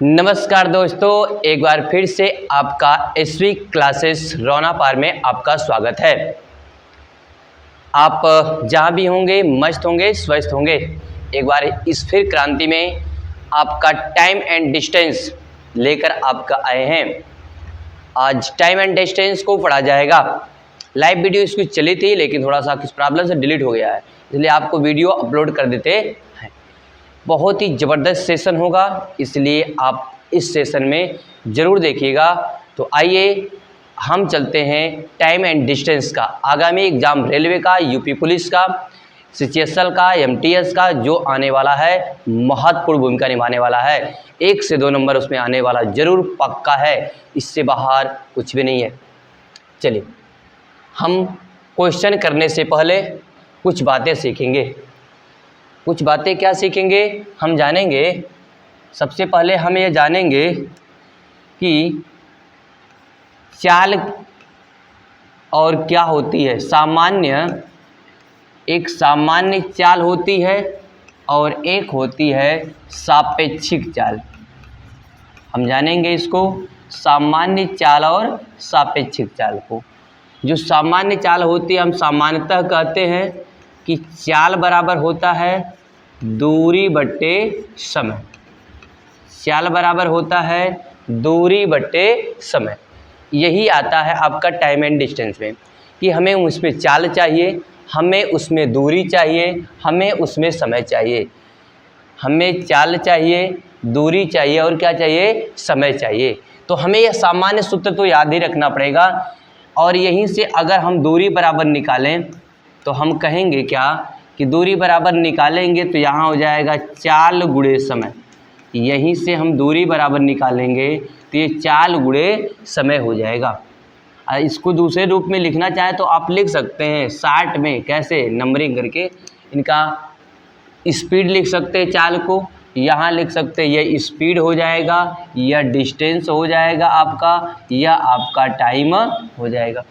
नमस्कार दोस्तों, एक बार फिर से आपका एसवी क्लासेस रोना पार में आपका स्वागत है। आप जहाँ भी होंगे मस्त होंगे, स्वस्थ होंगे। एक बार इस फिर क्रांति में आपका टाइम एंड डिस्टेंस लेकर आपका आए हैं। आज टाइम एंड डिस्टेंस को पढ़ा जाएगा। लाइव वीडियो इसकी चली थी लेकिन थोड़ा सा किस प्रॉब्लम से डिलीट हो गया है, इसलिए आपको वीडियो अपलोड कर देते हैं। बहुत ही ज़बरदस्त सेशन होगा, इसलिए आप इस सेशन में ज़रूर देखिएगा। तो आइए हम चलते हैं टाइम एंड डिस्टेंस का आगामी एग्ज़ाम रेलवे का, यूपी पुलिस का, सीजीएसएल का, एमटीएस का जो आने वाला है, महत्वपूर्ण भूमिका निभाने वाला है। 1 से 2 नंबर उसमें आने वाला ज़रूर पक्का है, इससे बाहर कुछ भी नहीं है। चलिए हम क्वेश्चन करने से पहले कुछ बातें सीखेंगे। कुछ बातें क्या सीखेंगे, हम जानेंगे। सबसे पहले हम ये जानेंगे कि चाल और क्या होती है। एक सामान्य चाल होती है और एक होती है सापेक्षिक चाल। हम जानेंगे इसको, सामान्य चाल और सापेक्षिक चाल को। जो सामान्य चाल होती है, हम सामान्यतः कहते हैं कि चाल बराबर होता है दूरी बट्टे समय। चाल बराबर होता है दूरी बट्टे समय। यही आता है आपका टाइम एंड डिस्टेंस में कि हमें उसमें चाल चाहिए, हमें उसमें दूरी चाहिए, हमें उसमें समय चाहिए। हमें चाल चाहिए, दूरी चाहिए और क्या चाहिए, समय चाहिए। तो हमें यह सामान्य सूत्र तो याद ही रखना पड़ेगा। और यहीं से अगर हम दूरी बराबर निकालें तो हम कहेंगे क्या कि दूरी बराबर निकालेंगे तो यहाँ हो जाएगा चाल गुणे समय। यहीं से हम दूरी बराबर निकालेंगे तो ये चाल गुणे समय हो जाएगा। इसको दूसरे रूप में लिखना चाहें तो आप लिख सकते हैं 60 में, कैसे नंबरिंग करके इनका स्पीड लिख सकते हैं। चाल को यहाँ लिख सकते हैं, यह स्पीड हो जाएगा, यह डिस्टेंस हो जाएगा आपका, यह आपका टाइम हो जाएगा।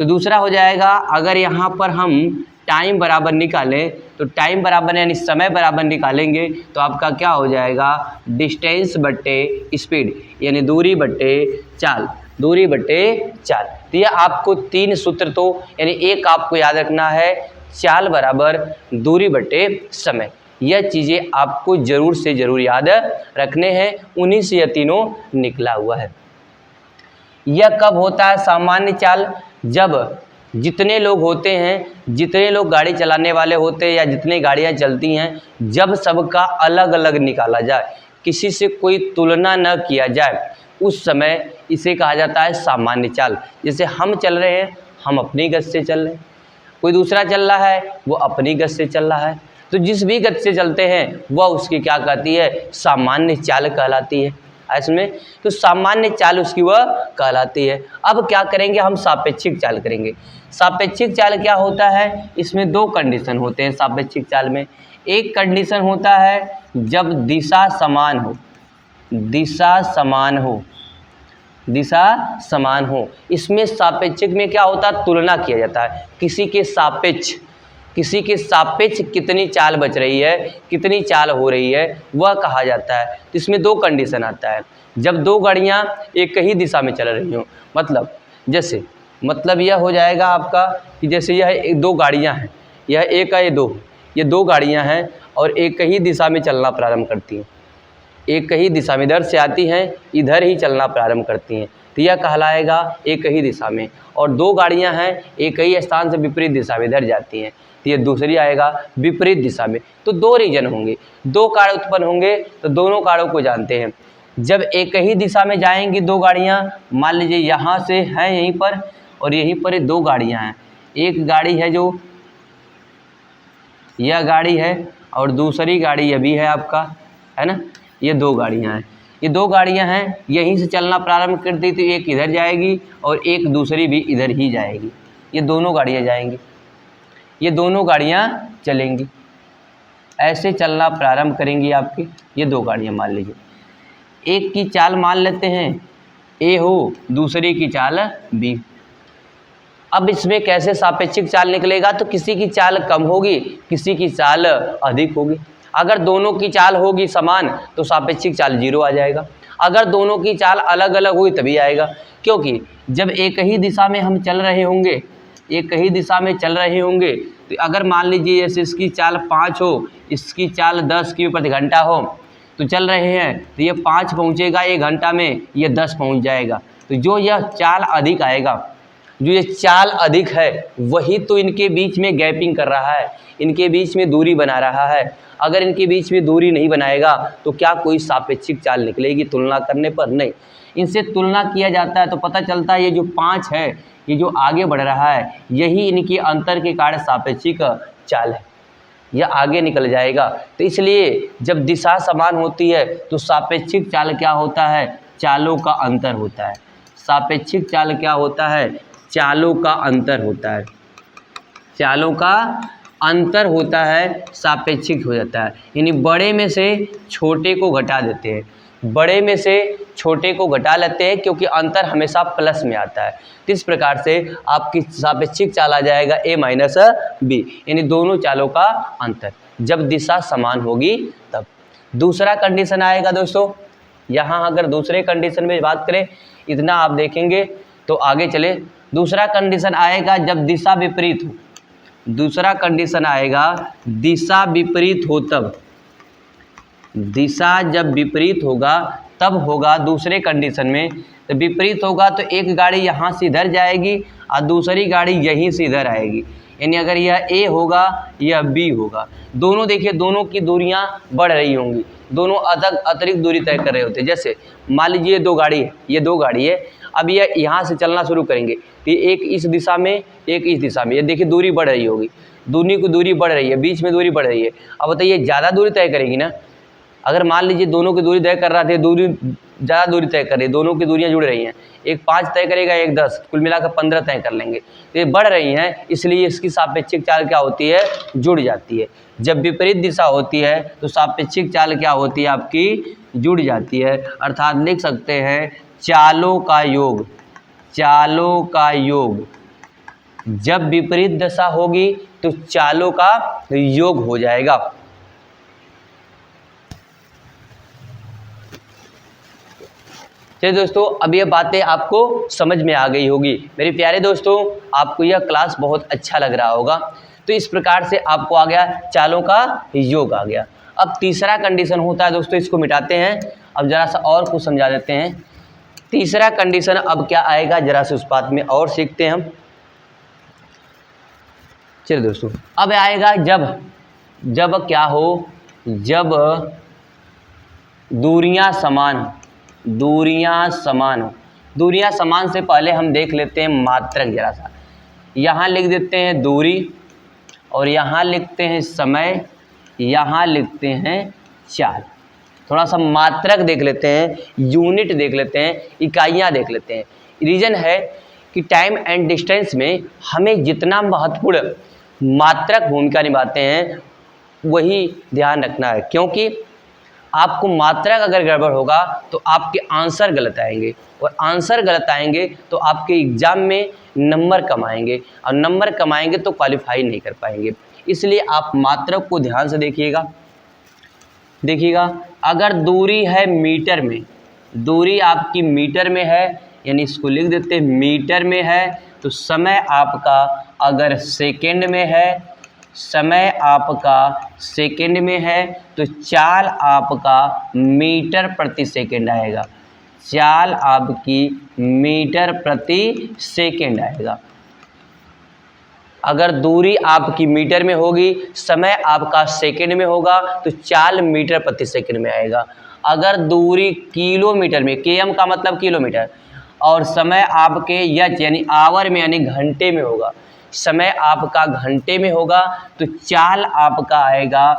तो दूसरा हो जाएगा, अगर यहाँ पर हम टाइम बराबर निकालें तो टाइम बराबर यानी समय बराबर निकालेंगे तो आपका क्या हो जाएगा, डिस्टेंस बट्टे स्पीड यानी दूरी बट्टे चाल, दूरी बट्टे चाल। तो यह आपको 3 सूत्र तो यानी एक आपको याद रखना है, चाल बराबर दूरी बट्टे समय। यह चीज़ें आपको ज़रूर से ज़रूर याद रखने हैं, उन्हीं से यह तीनों निकला हुआ है। यह कब होता है सामान्य चाल, जब जितने लोग होते हैं, जितने लोग गाड़ी चलाने वाले होते हैं या जितनी गाड़ियां चलती हैं, जब सबका अलग अलग निकाला जाए, किसी से कोई तुलना न किया जाए, उस समय इसे कहा जाता है सामान्य चाल। जैसे हम चल रहे हैं, हम अपनी गति से चल रहे हैं, कोई दूसरा चल रहा है वो अपनी गति से चल रहा है, तो जिस भी गति से चलते हैं वह उसकी क्या कहती है, सामान्य चाल कहलाती है। इसमें तो सामान्य चाल उसकी वह कहलाती है। अब क्या करेंगे, हम सापेक्षिक चाल करेंगे। सापेक्षिक चाल क्या होता है, इसमें 2 कंडीशन होते हैं सापेक्षिक चाल में। एक कंडीशन होता है जब दिशा समान हो, दिशा समान हो, दिशा समान हो। इसमें सापेक्षिक में क्या होता है, तुलना किया जाता है किसी के सापेक्ष, किसी के सापेक्ष कितनी चाल बच रही है, कितनी चाल हो रही है, वह कहा जाता है। तो इसमें 2 कंडीशन आता है, जब 2 गाड़ियाँ एक ही दिशा में चल रही हों। मतलब यह हो जाएगा आपका कि जैसे यह 2 गाड़ियाँ हैं, यह एक है, ये 2 गाड़ियाँ हैं और एक ही दिशा में चलना प्रारंभ करती हैं। एक ही दिशा में इधर से आती हैं, इधर ही चलना प्रारंभ करती हैं, तो यह कहलाएगा एक ही दिशा में। और 2 गाड़ियाँ हैं, एक ही स्थान से विपरीत दिशा में इधर जाती हैं, तो ये दूसरी आएगा विपरीत दिशा में। तो 2 रीजन होंगे, 2 कार्य उत्पन्न होंगे, तो दोनों कार्यों को जानते हैं। जब एक ही दिशा में जाएंगी 2 गाड़ियाँ, मान लीजिए यहाँ से हैं यहीं पर और यहीं पर 2 गाड़ियाँ हैं। एक गाड़ी है जो यह गाड़ी है और दूसरी गाड़ी यह भी है आपका, है ना, ये 2 गाड़ियाँ हैं। ये 2 गाड़ियाँ हैं, यहीं से चलना प्रारंभ कर दी तो एक इधर जाएगी और एक दूसरी भी इधर ही जाएगी। ये दोनों गाड़ियाँ जाएंगी, ये दोनों गाड़ियाँ चलेंगी, ऐसे चलना प्रारंभ करेंगी आपकी ये 2 गाड़ियाँ। मान लीजिए एक की चाल मान लेते हैं ए हो, दूसरी की चाल बी। अब इसमें कैसे सापेक्षिक चाल निकलेगा, तो किसी की चाल कम होगी, किसी की चाल अधिक होगी। अगर दोनों की चाल होगी समान तो सापेक्षिक चाल 0 आ जाएगा। अगर दोनों की चाल अलग अलग हुई तभी आएगा, क्योंकि जब एक ही दिशा में हम चल रहे होंगे, एक ही दिशा में चल रहे होंगे, तो अगर मान लीजिए जैसे इसकी चाल 5 हो, इसकी चाल 10 किमी प्रति घंटा हो, तो चल रहे हैं तो ये 5 पहुँचेगा 1 घंटा में, ये 10 पहुँच जाएगा। तो जो यह चाल अधिक आएगा, जो ये चाल अधिक है, वही तो इनके बीच में गैपिंग कर रहा है, इनके बीच में दूरी बना रहा है। अगर इनके बीच में दूरी नहीं बनाएगा तो क्या कोई सापेक्षिक चाल निकलेगी तुलना करने पर? नहीं। इनसे तुलना किया जाता है तो पता चलता है ये जो 5 है, ये जो आगे बढ़ रहा है, यही इनकी अंतर के कारण सापेक्षिक चाल है, यह आगे निकल जाएगा। तो इसलिए जब दिशा समान होती है तो सापेक्षिक चाल क्या होता है? चालों का अंतर होता है। सापेक्षिक चाल क्या होता है? चालों का अंतर होता है। चालों का अंतर होता है, सापेक्षिक हो जाता है। यानी बड़े में से छोटे को घटा देते हैं, बड़े में से छोटे को घटा लेते हैं, क्योंकि अंतर हमेशा प्लस में आता है। तो इस प्रकार से आपकी सापेक्षिक चाल आ जाएगा a माइनस बी, यानी दोनों चालों का अंतर जब दिशा समान होगी तब। दूसरा कंडीशन आएगा दोस्तों, यहाँ अगर दूसरे कंडीशन में बात करें, इतना आप देखेंगे तो आगे चले। दूसरा कंडीशन आएगा जब दिशा विपरीत हो, दूसरा कंडीशन आएगा दिशा विपरीत हो तब। दिशा जब विपरीत होगा तब होगा दूसरे कंडीशन में। तो विपरीत होगा तो एक गाड़ी यहाँ से इधर जाएगी और दूसरी गाड़ी यहीं से इधर आएगी। यानी अगर यह ए होगा यह बी होगा, दोनों देखिए दोनों की दूरियां बढ़ रही होंगी, दोनों अतिरिक्त दूरी तय कर रहे होते। जैसे मान लीजिए ये 2 गाड़ी है, ये 2 गाड़ी है, अब ये यहाँ से चलना शुरू करेंगे तो एक इस दिशा में एक इस दिशा में, ये देखिए दूरी बढ़ रही होगी, दोनों की दूरी बढ़ रही है, बीच में दूरी बढ़ रही है। अब बताइए ज़्यादा दूरी तय करेगी ना। अगर मान लीजिए दोनों की दूरी तय कर रहा था, दूरी ज़्यादा दूरी तय कर रही है, दोनों की दूरियां जुड़ रही हैं, एक 5 तय करेगा एक 10, कुल मिलाकर 15 तय कर लेंगे। तो ये बढ़ रही हैं, इसलिए इसकी सापेक्षिक चाल क्या होती है? जुड़ जाती है। जब विपरीत दिशा होती है तो सापेक्षिक चाल क्या होती है? आपकी जुड़ जाती है। अर्थात लिख सकते हैं चालों का योग, चालों का योग जब विपरीत दशा होगी तो चालों का योग हो जाएगा। चलिए दोस्तों, अब ये बातें आपको समझ में आ गई होगी। मेरे प्यारे दोस्तों, आपको यह क्लास बहुत अच्छा लग रहा होगा। तो इस प्रकार से आपको आ गया चालों का योग आ गया। अब तीसरा कंडीशन होता है दोस्तों, इसको मिटाते हैं, अब ज़रा सा और कुछ समझा देते हैं। तीसरा कंडीशन अब क्या आएगा, ज़रा से उस बात में और सीखते हैं हम। चलिए दोस्तों, अब आएगा जब क्या हो, जब दूरियां समान हो, दूरियां समान हो। दूरियां समान से पहले हम देख लेते हैं मात्रक जरा सा। यहाँ लिख देते हैं दूरी, और यहाँ लिखते हैं समय, यहाँ लिखते हैं चाल। थोड़ा सा मात्रक देख लेते हैं, यूनिट देख लेते हैं, इकाइयाँ देख लेते हैं। रीज़न है कि टाइम एंड डिस्टेंस में हमें जितना महत्वपूर्ण मात्रक भूमिका निभाते हैं वही ध्यान रखना है, क्योंकि आपको मात्रक अगर गड़बड़ होगा तो आपके आंसर गलत आएंगे, और आंसर गलत आएंगे तो आपके एग्ज़ाम में नंबर कम आएंगे, और नंबर कम आएंगे तो क्वालिफाई नहीं कर पाएंगे। इसलिए आप मात्रक को ध्यान से देखिएगा। अगर दूरी है मीटर में, दूरी आपकी मीटर में है, यानी इसको लिख देते हैं मीटर में है, तो समय आपका अगर सेकेंड में है, समय आपका सेकेंड में है, तो चाल आपका मीटर प्रति सेकेंड आएगा। चाल आपकी मीटर प्रति सेकेंड आएगा। अगर दूरी आपकी मीटर में होगी, समय आपका सेकेंड में होगा, तो चाल मीटर प्रति सेकेंड में आएगा। अगर दूरी किलोमीटर में, km का मतलब किलोमीटर, और समय आपके एच यानी आवर में यानी घंटे में होगा, समय आपका घंटे में होगा, तो चाल आपका आएगा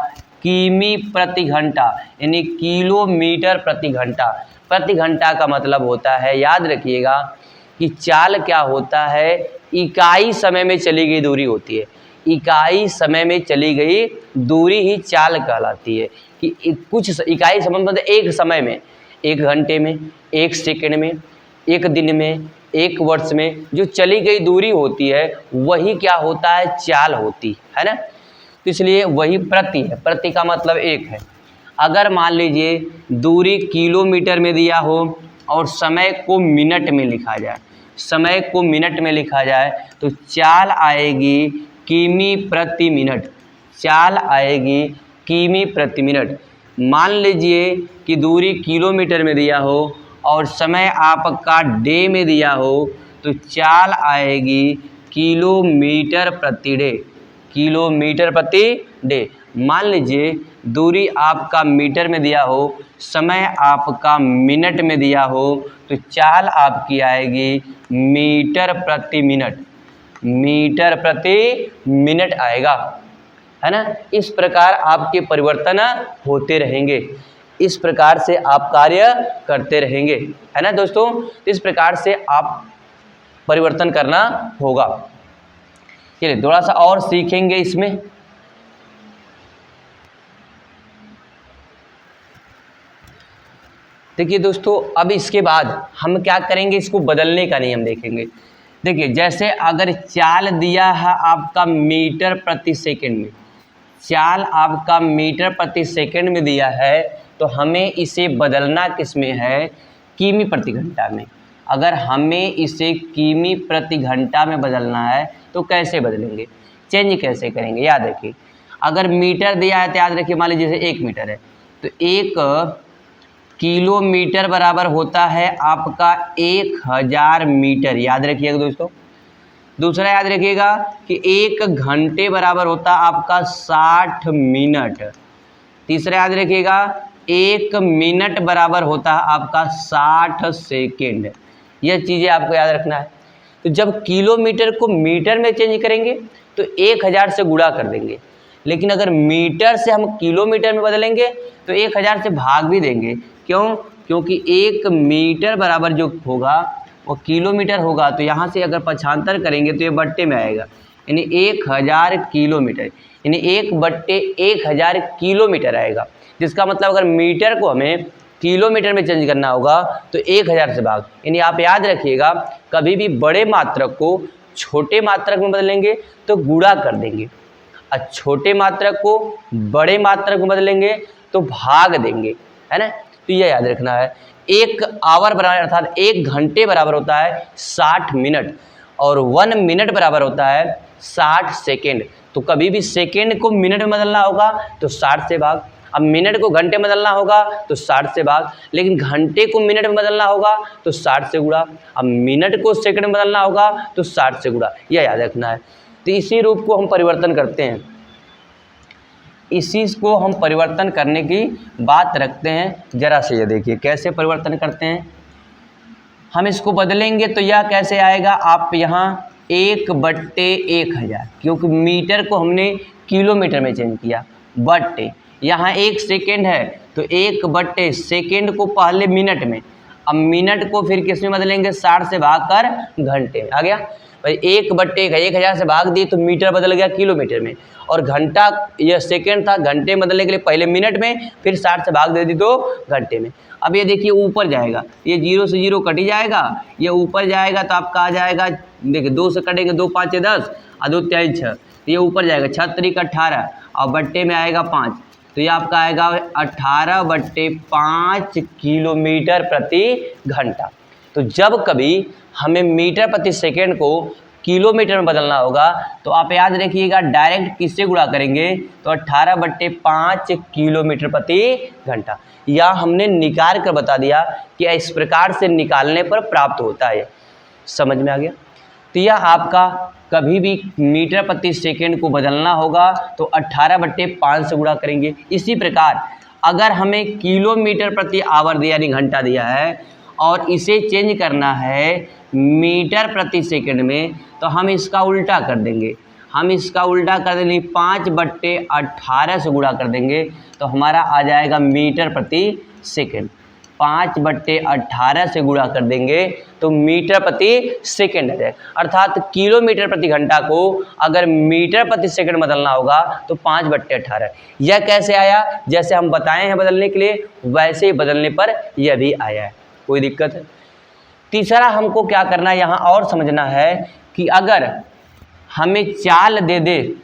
किमी प्रति घंटा, यानी किलोमीटर प्रति घंटा। प्रति घंटा का मतलब होता है, याद रखिएगा कि चाल क्या होता है, इकाई समय में चली गई दूरी होती है। इकाई समय में चली गई दूरी ही चाल कहलाती है। कि कुछ इकाई समय मतलब एक समय में, 1 घंटे में, 1 सेकंड में, 1 दिन में, 1 वर्ष में जो चली गई दूरी होती है वही क्या होता है, चाल होती है ना। तो तो इसलिए वही प्रति है, प्रति का मतलब एक है। अगर मान लीजिए दूरी किलोमीटर में दिया हो और समय को मिनट में लिखा जाए, समय को मिनट में लिखा जाए तो चाल आएगी किमी प्रति मिनट, चाल आएगी किमी प्रति मिनट। मान लीजिए कि दूरी किलोमीटर में दिया हो और समय आपका डे में दिया हो तो चाल आएगी किलोमीटर प्रति डे, किलोमीटर प्रति डे। मान लीजिए दूरी आपका मीटर में दिया हो, समय आपका मिनट में दिया हो तो चाल आपकी आएगी मीटर प्रति मिनट, मीटर प्रति मिनट आएगा, है ना। इस प्रकार आपके परिवर्तन होते रहेंगे, इस प्रकार से आप कार्य करते रहेंगे, है ना दोस्तों। इस प्रकार से आप परिवर्तन करना होगा। चलिए थोड़ा सा और सीखेंगे इसमें। देखिए दोस्तों, अब इसके बाद हम क्या करेंगे, इसको बदलने का नियम देखेंगे। देखिए जैसे अगर चाल दिया है आपका मीटर प्रति सेकंड में, चाल आपका मीटर प्रति सेकंड में दिया है तो हमें इसे बदलना किस में है, किमी प्रति घंटा में। अगर हमें इसे किमी प्रति घंटा में बदलना है तो कैसे बदलेंगे, चेंज कैसे करेंगे। याद रखिए अगर मीटर दिया है तो याद रखिए मान लीजिए जैसे 1 मीटर है तो 1 किलोमीटर बराबर होता है आपका 1000 मीटर, याद रखिएगा दोस्तों। दूसरा याद रखिएगा कि 1 घंटे बराबर होता है आपका 60 मिनट। तीसरा याद रखिएगा 1 मिनट बराबर होता है आपका 60 सेकेंड। यह चीज़ें आपको याद रखना है। तो जब किलोमीटर को मीटर में चेंज करेंगे तो 1000 से गुणा कर देंगे, लेकिन अगर मीटर से हम किलोमीटर में बदलेंगे तो 1000 से भाग भी देंगे। क्यों? क्योंकि 1 मीटर बराबर जो होगा वो किलोमीटर होगा, तो यहाँ से अगर पक्षांतर करेंगे तो ये बट्टे में आएगा, यानी 1000 किलोमीटर, यानी 1/1000 किलोमीटर आएगा। जिसका मतलब अगर मीटर को हमें किलोमीटर में चेंज करना होगा तो 1000 से भाग, यानी आप याद रखिएगा कभी भी बड़े मात्रक को छोटे मात्रक में बदलेंगे तो गुणा कर देंगे, और छोटे मात्रक को बड़े मात्रक में बदलेंगे तो भाग देंगे, है ना। तो यह याद रखना है। 1 आवर बराबर अर्थात 1 घंटे बराबर होता है 60 मिनट और 1 मिनट बराबर होता है 60 सेकेंड। तो कभी भी सेकेंड को मिनट में बदलना होगा तो 60 से भाग, अब मिनट को घंटे में बदलना होगा तो 60 से भाग, लेकिन घंटे को मिनट में बदलना होगा तो 60 से गुणा, अब मिनट को सेकंड में बदलना होगा तो 60 से गुणा, यह याद रखना है। तो इसी रूप को हम परिवर्तन करते हैं, इसी को हम परिवर्तन करने की बात रखते हैं। जरा से ये देखिए कैसे परिवर्तन करते हैं। हम इसको बदलेंगे तो यह कैसे आएगा, आप यहाँ 1/1000, क्योंकि मीटर को हमने किलोमीटर में चेंज किया, बट्टे यहाँ 1 सेकेंड है तो 1/10 सेकेंड को पहले मिनट में, अब मिनट को फिर किस में बदलेंगे, 60 से भाग कर घंटे में। आ गया भाई 1/1000 है, 1000 से भाग दिए तो मीटर बदल गया किलोमीटर में, और घंटा यह सेकेंड था, घंटे बदलने के लिए पहले मिनट में फिर 60 से भाग दे दी तो घंटे में। अब ये देखिए ऊपर जाएगा, ये 0 से 0 कट ही जाएगा, ये ऊपर जाएगा तो आपका आ जाएगा, देखिए 2 से कटेंगे 2 5 10 और 2 3 6, ये ऊपर जाएगा 6 3 18 और बट्टे में आएगा 5, तो ये आपका आएगा 18/5 किलोमीटर प्रति घंटा। तो जब कभी हमें मीटर प्रति सेकेंड को किलोमीटर में बदलना होगा तो आप याद रखिएगा डायरेक्ट किससे गुणा करेंगे, तो 18/5 किलोमीटर प्रति घंटा। या हमने निकाल कर बता दिया कि इस प्रकार से निकालने पर प्राप्त होता है, समझ में आ गया। तो यह आपका कभी भी मीटर प्रति सेकेंड को बदलना होगा तो 18/5 से गुणा करेंगे। इसी प्रकार अगर हमें किलोमीटर प्रति आवर दिया यानी घंटा दिया है और इसे चेंज करना है मीटर प्रति सेकेंड में, तो हम इसका उल्टा कर देंगे, 5/18 से गुणा कर देंगे तो हमारा आ जाएगा मीटर प्रति सेकेंड। 5/18 से गुणा कर देंगे तो मीटर प्रति सेकेंड आ जाए, अर्थात किलोमीटर प्रति घंटा को अगर मीटर प्रति सेकेंड बदलना होगा तो 5/18। यह कैसे आया, जैसे हम बताए हैं बदलने के लिए वैसे ही बदलने पर यह भी आया है, कोई दिक्कत है। तीसरा हमको क्या करना है यहाँ और समझना है कि अगर हमें चाल दे दे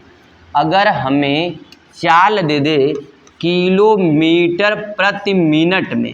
अगर हमें चाल दे दे किलोमीटर प्रति मिनट में,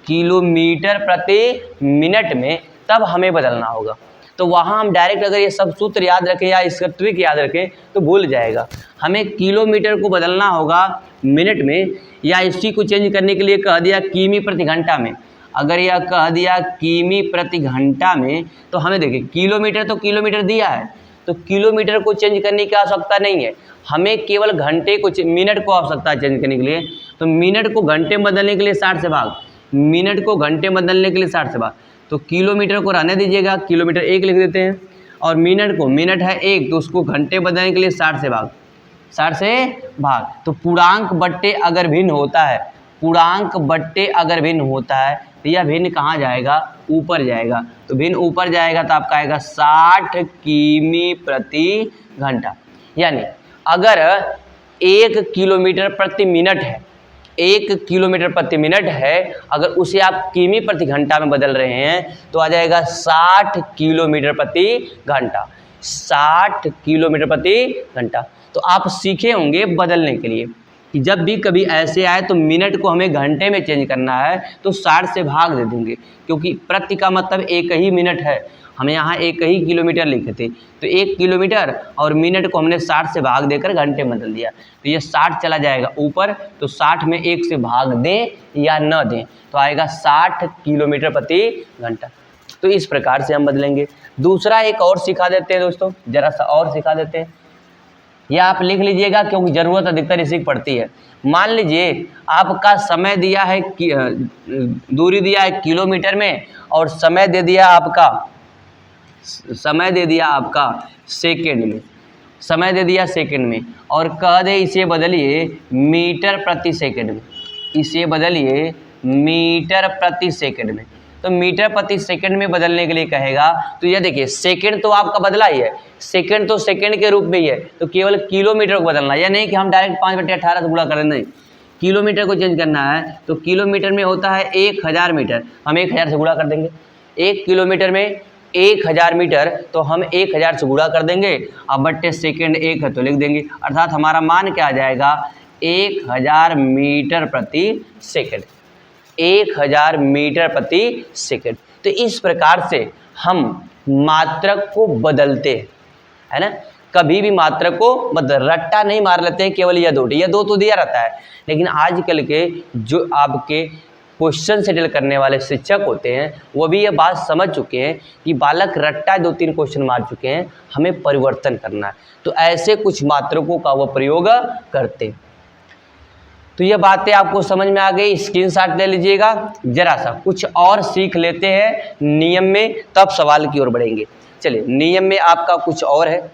किलोमीटर प्रति मिनट में, तब हमें बदलना होगा। तो वहाँ हम डायरेक्ट अगर ये सब सूत्र याद रखें या इसका ट्रिक याद रखें तो भूल जाएगा। हमें किलोमीटर को बदलना होगा मिनट में, या इसी को चेंज करने के लिए कह दिया किमी प्रति घंटा में। अगर यह कह दिया किमी प्रति घंटा में तो हमें देखिए किलोमीटर तो किलोमीटर दिया है, तो किलोमीटर को चेंज करने की आवश्यकता नहीं है, हमें केवल घंटे को मिनट को आवश्यकता है चेंज करने के लिए। तो मिनट को घंटे में बदलने के लिए 60 से भाग, मिनट को घंटे में बदलने के लिए 60 से भाग। तो किलोमीटर को रहने दीजिएगा, किलोमीटर 1 लिख देते हैं, और मिनट को, मिनट है 1 तो उसको घंटे बदलने के लिए 60 से भाग, 60 से भाग। तो पूर्णांक बट्टे अगर भिन्न होता है, पूर्णांक बट्टे अगर भिन्न होता है तो यह भिन्न कहाँ जाएगा, ऊपर जाएगा। तो भिन्न ऊपर जाएगा तो आपका आएगा 60 किमी प्रति घंटा। यानी अगर 1 किलोमीटर प्रति मिनट है, 1 किलोमीटर प्रति मिनट है, अगर उसे आप किमी प्रति घंटा में बदल रहे हैं तो आ जाएगा 60 किलोमीटर प्रति घंटा, 60 किलोमीटर प्रति घंटा। तो आप सीखे होंगे बदलने के लिए कि जब भी कभी ऐसे आए तो मिनट को हमें घंटे में चेंज करना है तो 60 से भाग दे देंगे, क्योंकि प्रति का मतलब 1 ही मिनट है, हमें यहाँ 1 ही किलोमीटर लिखे थे, तो 1 किलोमीटर और मिनट को हमने 60 से भाग देकर घंटे में बदल दिया। तो ये 60 चला जाएगा ऊपर, तो 60 में 1 से भाग दें या न दें तो आएगा 60 किलोमीटर प्रति घंटा। तो इस प्रकार से हम बदलेंगे। दूसरा एक और सिखा देते हैं दोस्तों, ज़रा सा और सिखा देते हैं, या आप लिख लीजिएगा क्योंकि ज़रूरत अधिकतर इसी की पड़ती है। मान लीजिए आपका समय दिया है, दूरी दिया है किलोमीटर में, और समय दे दिया आपका, समय दे दिया आपका सेकंड में, समय दे दिया सेकंड में, और कह दे इसे बदलिए मीटर प्रति सेकंड में, इसे बदलिए मीटर प्रति सेकंड में। तो मीटर प्रति सेकंड में बदलने के लिए कहेगा तो ये देखिए सेकंड तो आपका बदला ही है, सेकंड तो सेकंड के रूप में ही है, तो केवल किलोमीटर को बदलना है, या नहीं कि हम डायरेक्ट 5/18 से गुणा करें, नहीं, किलोमीटर को चेंज करना है। तो किलोमीटर में होता है 1000 मीटर, हम 1000 से गुणा कर देंगे। 1 किलोमीटर में 1000 मीटर, तो हम 1000 से गुणा कर देंगे, अब बट्टे सेकंड 1 है तो लिख देंगे, अर्थात हमारा मान क्या आ जाएगा 1000 मीटर प्रति सेकंड, 1000 मीटर प्रति सेकंड। तो इस प्रकार से हम मात्रक को बदलते हैं, है ना, कभी भी मात्रक को बदल, रट्टा नहीं मार लेते हैं केवल यह दो तो दिया रहता है। लेकिन आजकल के जो आपके क्वेश्चन सेटल करने वाले शिक्षक होते हैं वो भी ये बात समझ चुके हैं कि बालक रट्टा 2-3 क्वेश्चन मार चुके हैं, हमें परिवर्तन करना है, तो ऐसे कुछ मात्रकों का वो प्रयोग करते हैं। तो ये बातें आपको समझ में आ गई, स्क्रीनशॉट ले लीजिएगा। जरा सा कुछ और सीख लेते हैं नियम में, तब सवाल की ओर बढ़ेंगे। चलिए, नियम में आपका कुछ और है,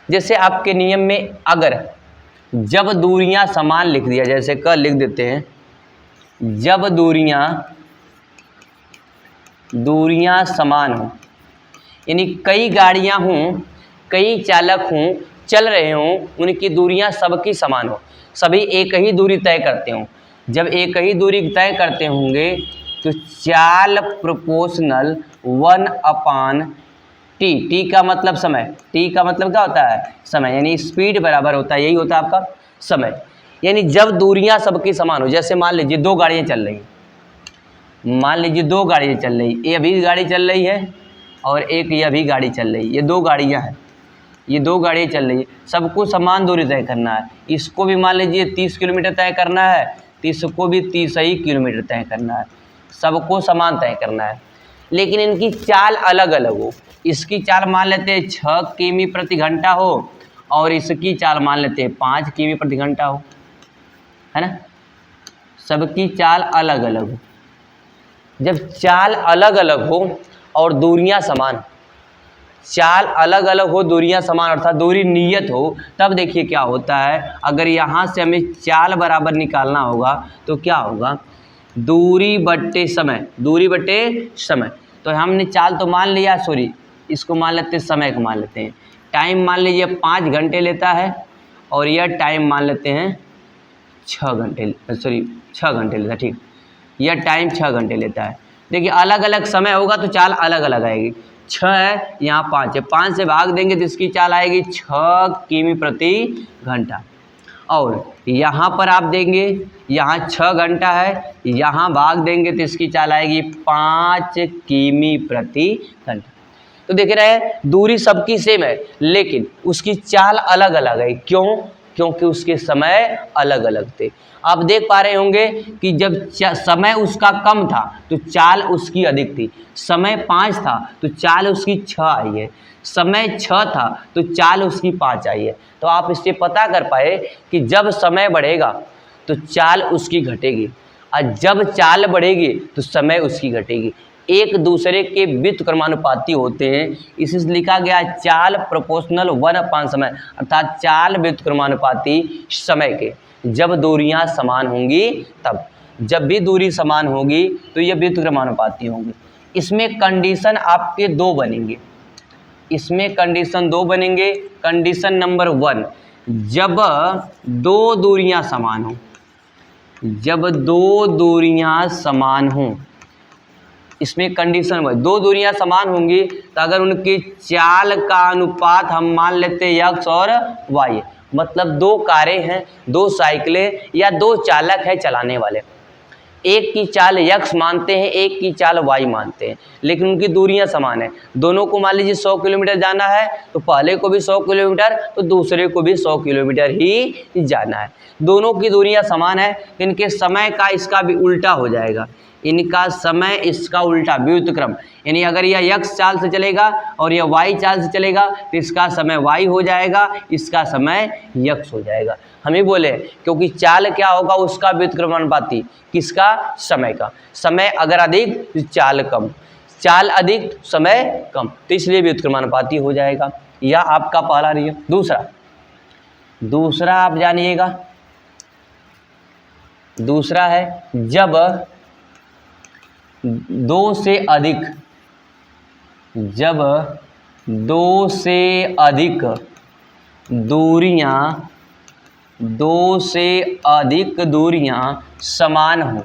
जैसे आपके नियम में अगर जब दूरियां समान लिख दिया, जैसे क लिख देते हैं, जब दूरियां समान हो, यानी कई गाड़ियां हों, कई चालक हों, चल रहे हों, उनकी दूरियां सबकी समान हो, सभी एक ही दूरी तय करते हों। जब एक ही दूरी तय करते होंगे तो चाल प्रोपोर्शनल 1/t, टी का मतलब समय, टी का मतलब क्या होता है समय, यानी स्पीड बराबर होता है, यही होता है आपका समय। यानी जब दूरियां सबकी समान हो, जैसे मान लीजिए 2 गाड़ियाँ चल रही, मान लीजिए 2 गाड़ियाँ चल रही, ये अभी गाड़ी चल रही है और एक ये अभी गाड़ी चल रही, ये 2 गाड़ियाँ हैं, ये 2 गाड़ियाँ चल रही है, सबको समान दूरी तय करना है। इसको भी मान लीजिए 30 किलोमीटर तय करना है, तो इसको भी 30 ही किलोमीटर तय करना है, सबको समान तय करना है। लेकिन इनकी चाल अलग अलग हो, इसकी चाल मान लेते हैं 6 किमी प्रति घंटा हो और इसकी चाल मान लेते हैं 5 किमी प्रति घंटा हो, है ना, सबकी चाल अलग अलग हो। जब चाल अलग अलग हो और दूरियां समान, चाल अलग अलग हो, दूरियां समान, अर्थात दूरी नियत हो, तब देखिए क्या होता है, अगर यहाँ से हमें चाल बराबर निकालना होगा तो क्या होगा, दूरी बट्टे समय, दूरी बट्टे समय। तो हमने चाल तो मान लिया, सॉरी इसको मान लेते हैं, समय को मान लेते हैं, टाइम मान लीजिए 5 घंटे लेता है और यह टाइम मान लेते हैं 6 घंटे, सॉरी 6 घंटे लेता है, ठीक, यह टाइम 6 घंटे लेता है। देखिए अलग अलग समय होगा तो चाल अलग अलग आएगी। 6 है, यहाँ 5 है, 5 से भाग देंगे तो इसकी चाल आएगी 6 किमी प्रति घंटा। और यहाँ पर आप देंगे, यहाँ 6 घंटा है, यहाँ भाग देंगे तो इसकी चाल आएगी 5 किमी प्रति घंटा। तो देख रहे हैं दूरी सबकी सेम है लेकिन उसकी चाल अलग अलग है। क्यों? क्योंकि उसके समय अलग अलग थे। आप देख पा रहे होंगे कि जब समय उसका कम था तो चाल उसकी अधिक थी। समय 5 था तो चाल उसकी 6 आई है। समय 6 था तो चाल उसकी 5 आई है। तो आप इससे पता कर पाए कि जब समय बढ़ेगा तो चाल उसकी घटेगी और जब चाल बढ़ेगी तो समय उसकी घटेगी। एक दूसरे के व्युत्क्रमानुपाती होते हैं, इसे लिखा गया चाल प्रोपोर्शनल 1 समय, अर्थात चाल व्युत्क्रमानुपाती समय के। जब दूरियां समान होंगी तब, जब भी दूरी समान होगी तो ये व्युत्क्रमानुपाती होंगी। इसमें कंडीशन आपके 2 बनेंगे, इसमें कंडीशन 2 बनेंगे। कंडीशन नंबर 1, जब 2 दूरियां समान हों, जब 2 दूरियां समान हों, इसमें कंडीशन 1, 2 दूरियां समान होंगी तो अगर उनकी चाल का अनुपात हम मान लेते हैं x और y, मतलब 2 कारें हैं, 2 साइकिलें या 2 चालक हैं चलाने वाले, एक की चाल x मानते हैं, एक की चाल y मानते हैं, लेकिन उनकी दूरियां समान है। दोनों को मान लीजिए 100 किलोमीटर जाना है तो पहले को भी 100 किलोमीटर तो दूसरे को भी 100 किलोमीटर ही जाना है। दोनों की दूरियां समान है, इनके समय का इसका भी उल्टा हो जाएगा, इनका समय इसका उल्टा व्युत्क्रम, यानी अगर यह x चाल से चलेगा और यह y चाल से चलेगा तो इसका समय y हो जाएगा, इसका समय x हो जाएगा। हम ही बोले क्योंकि चाल क्या होगा उसका व्युत्क्रमानुपाती, किसका? समय का। समय अगर अधिक तो चाल कम, चाल अधिक समय कम, तो इसलिए व्युत्क्रमानुपाती हो जाएगा। यह आपका पहला नियम। दूसरा आप जानिएगा, दूसरा है जब 2 से अधिक, जब 2 से अधिक दूरियां, 2 से अधिक दूरियां समान हो,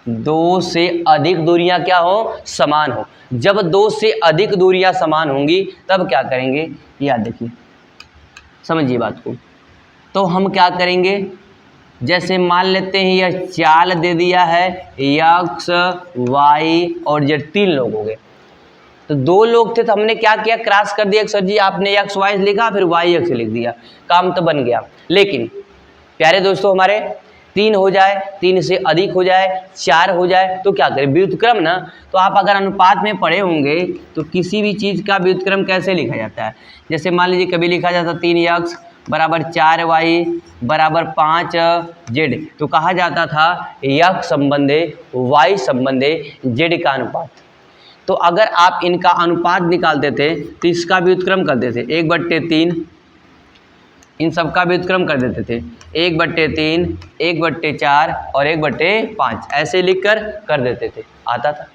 2 से अधिक दूरियां क्या हो? समान हो। जब 2 से अधिक दूरियां समान होंगी तब क्या करेंगे? याद देखिए, समझिए बात को। तो हम क्या करेंगे, जैसे मान लेते हैं यह चाल दे दिया है x, y और z, 3 लोग हो गए। तो 2 लोग थे तो हमने क्या किया, क्रॉस कर दिया। सर जी आपने x y लिखा फिर y x लिख दिया, काम तो बन गया। लेकिन प्यारे दोस्तों हमारे 3 हो जाए, 3 से अधिक हो जाए, 4 हो जाए तो क्या करें? व्युत्क्रम ना। तो आप अगर अनुपात में पढ़े होंगे तो किसी भी चीज़ का व्युत्क्रम कैसे लिखा जाता है, जैसे मान लीजिए कभी लिखा जाता 3x बराबर 4y बराबर 5z, तो कहा जाता था x संबंधे y संबंधे z का अनुपात। तो अगर आप इनका अनुपात निकालते थे तो इसका व्युत्क्रम कर देते 1/3, इन सब का व्युत्क्रम कर देते थे 1/3, 1/4 और 1/5, ऐसे लिखकर कर देते थे, आता था।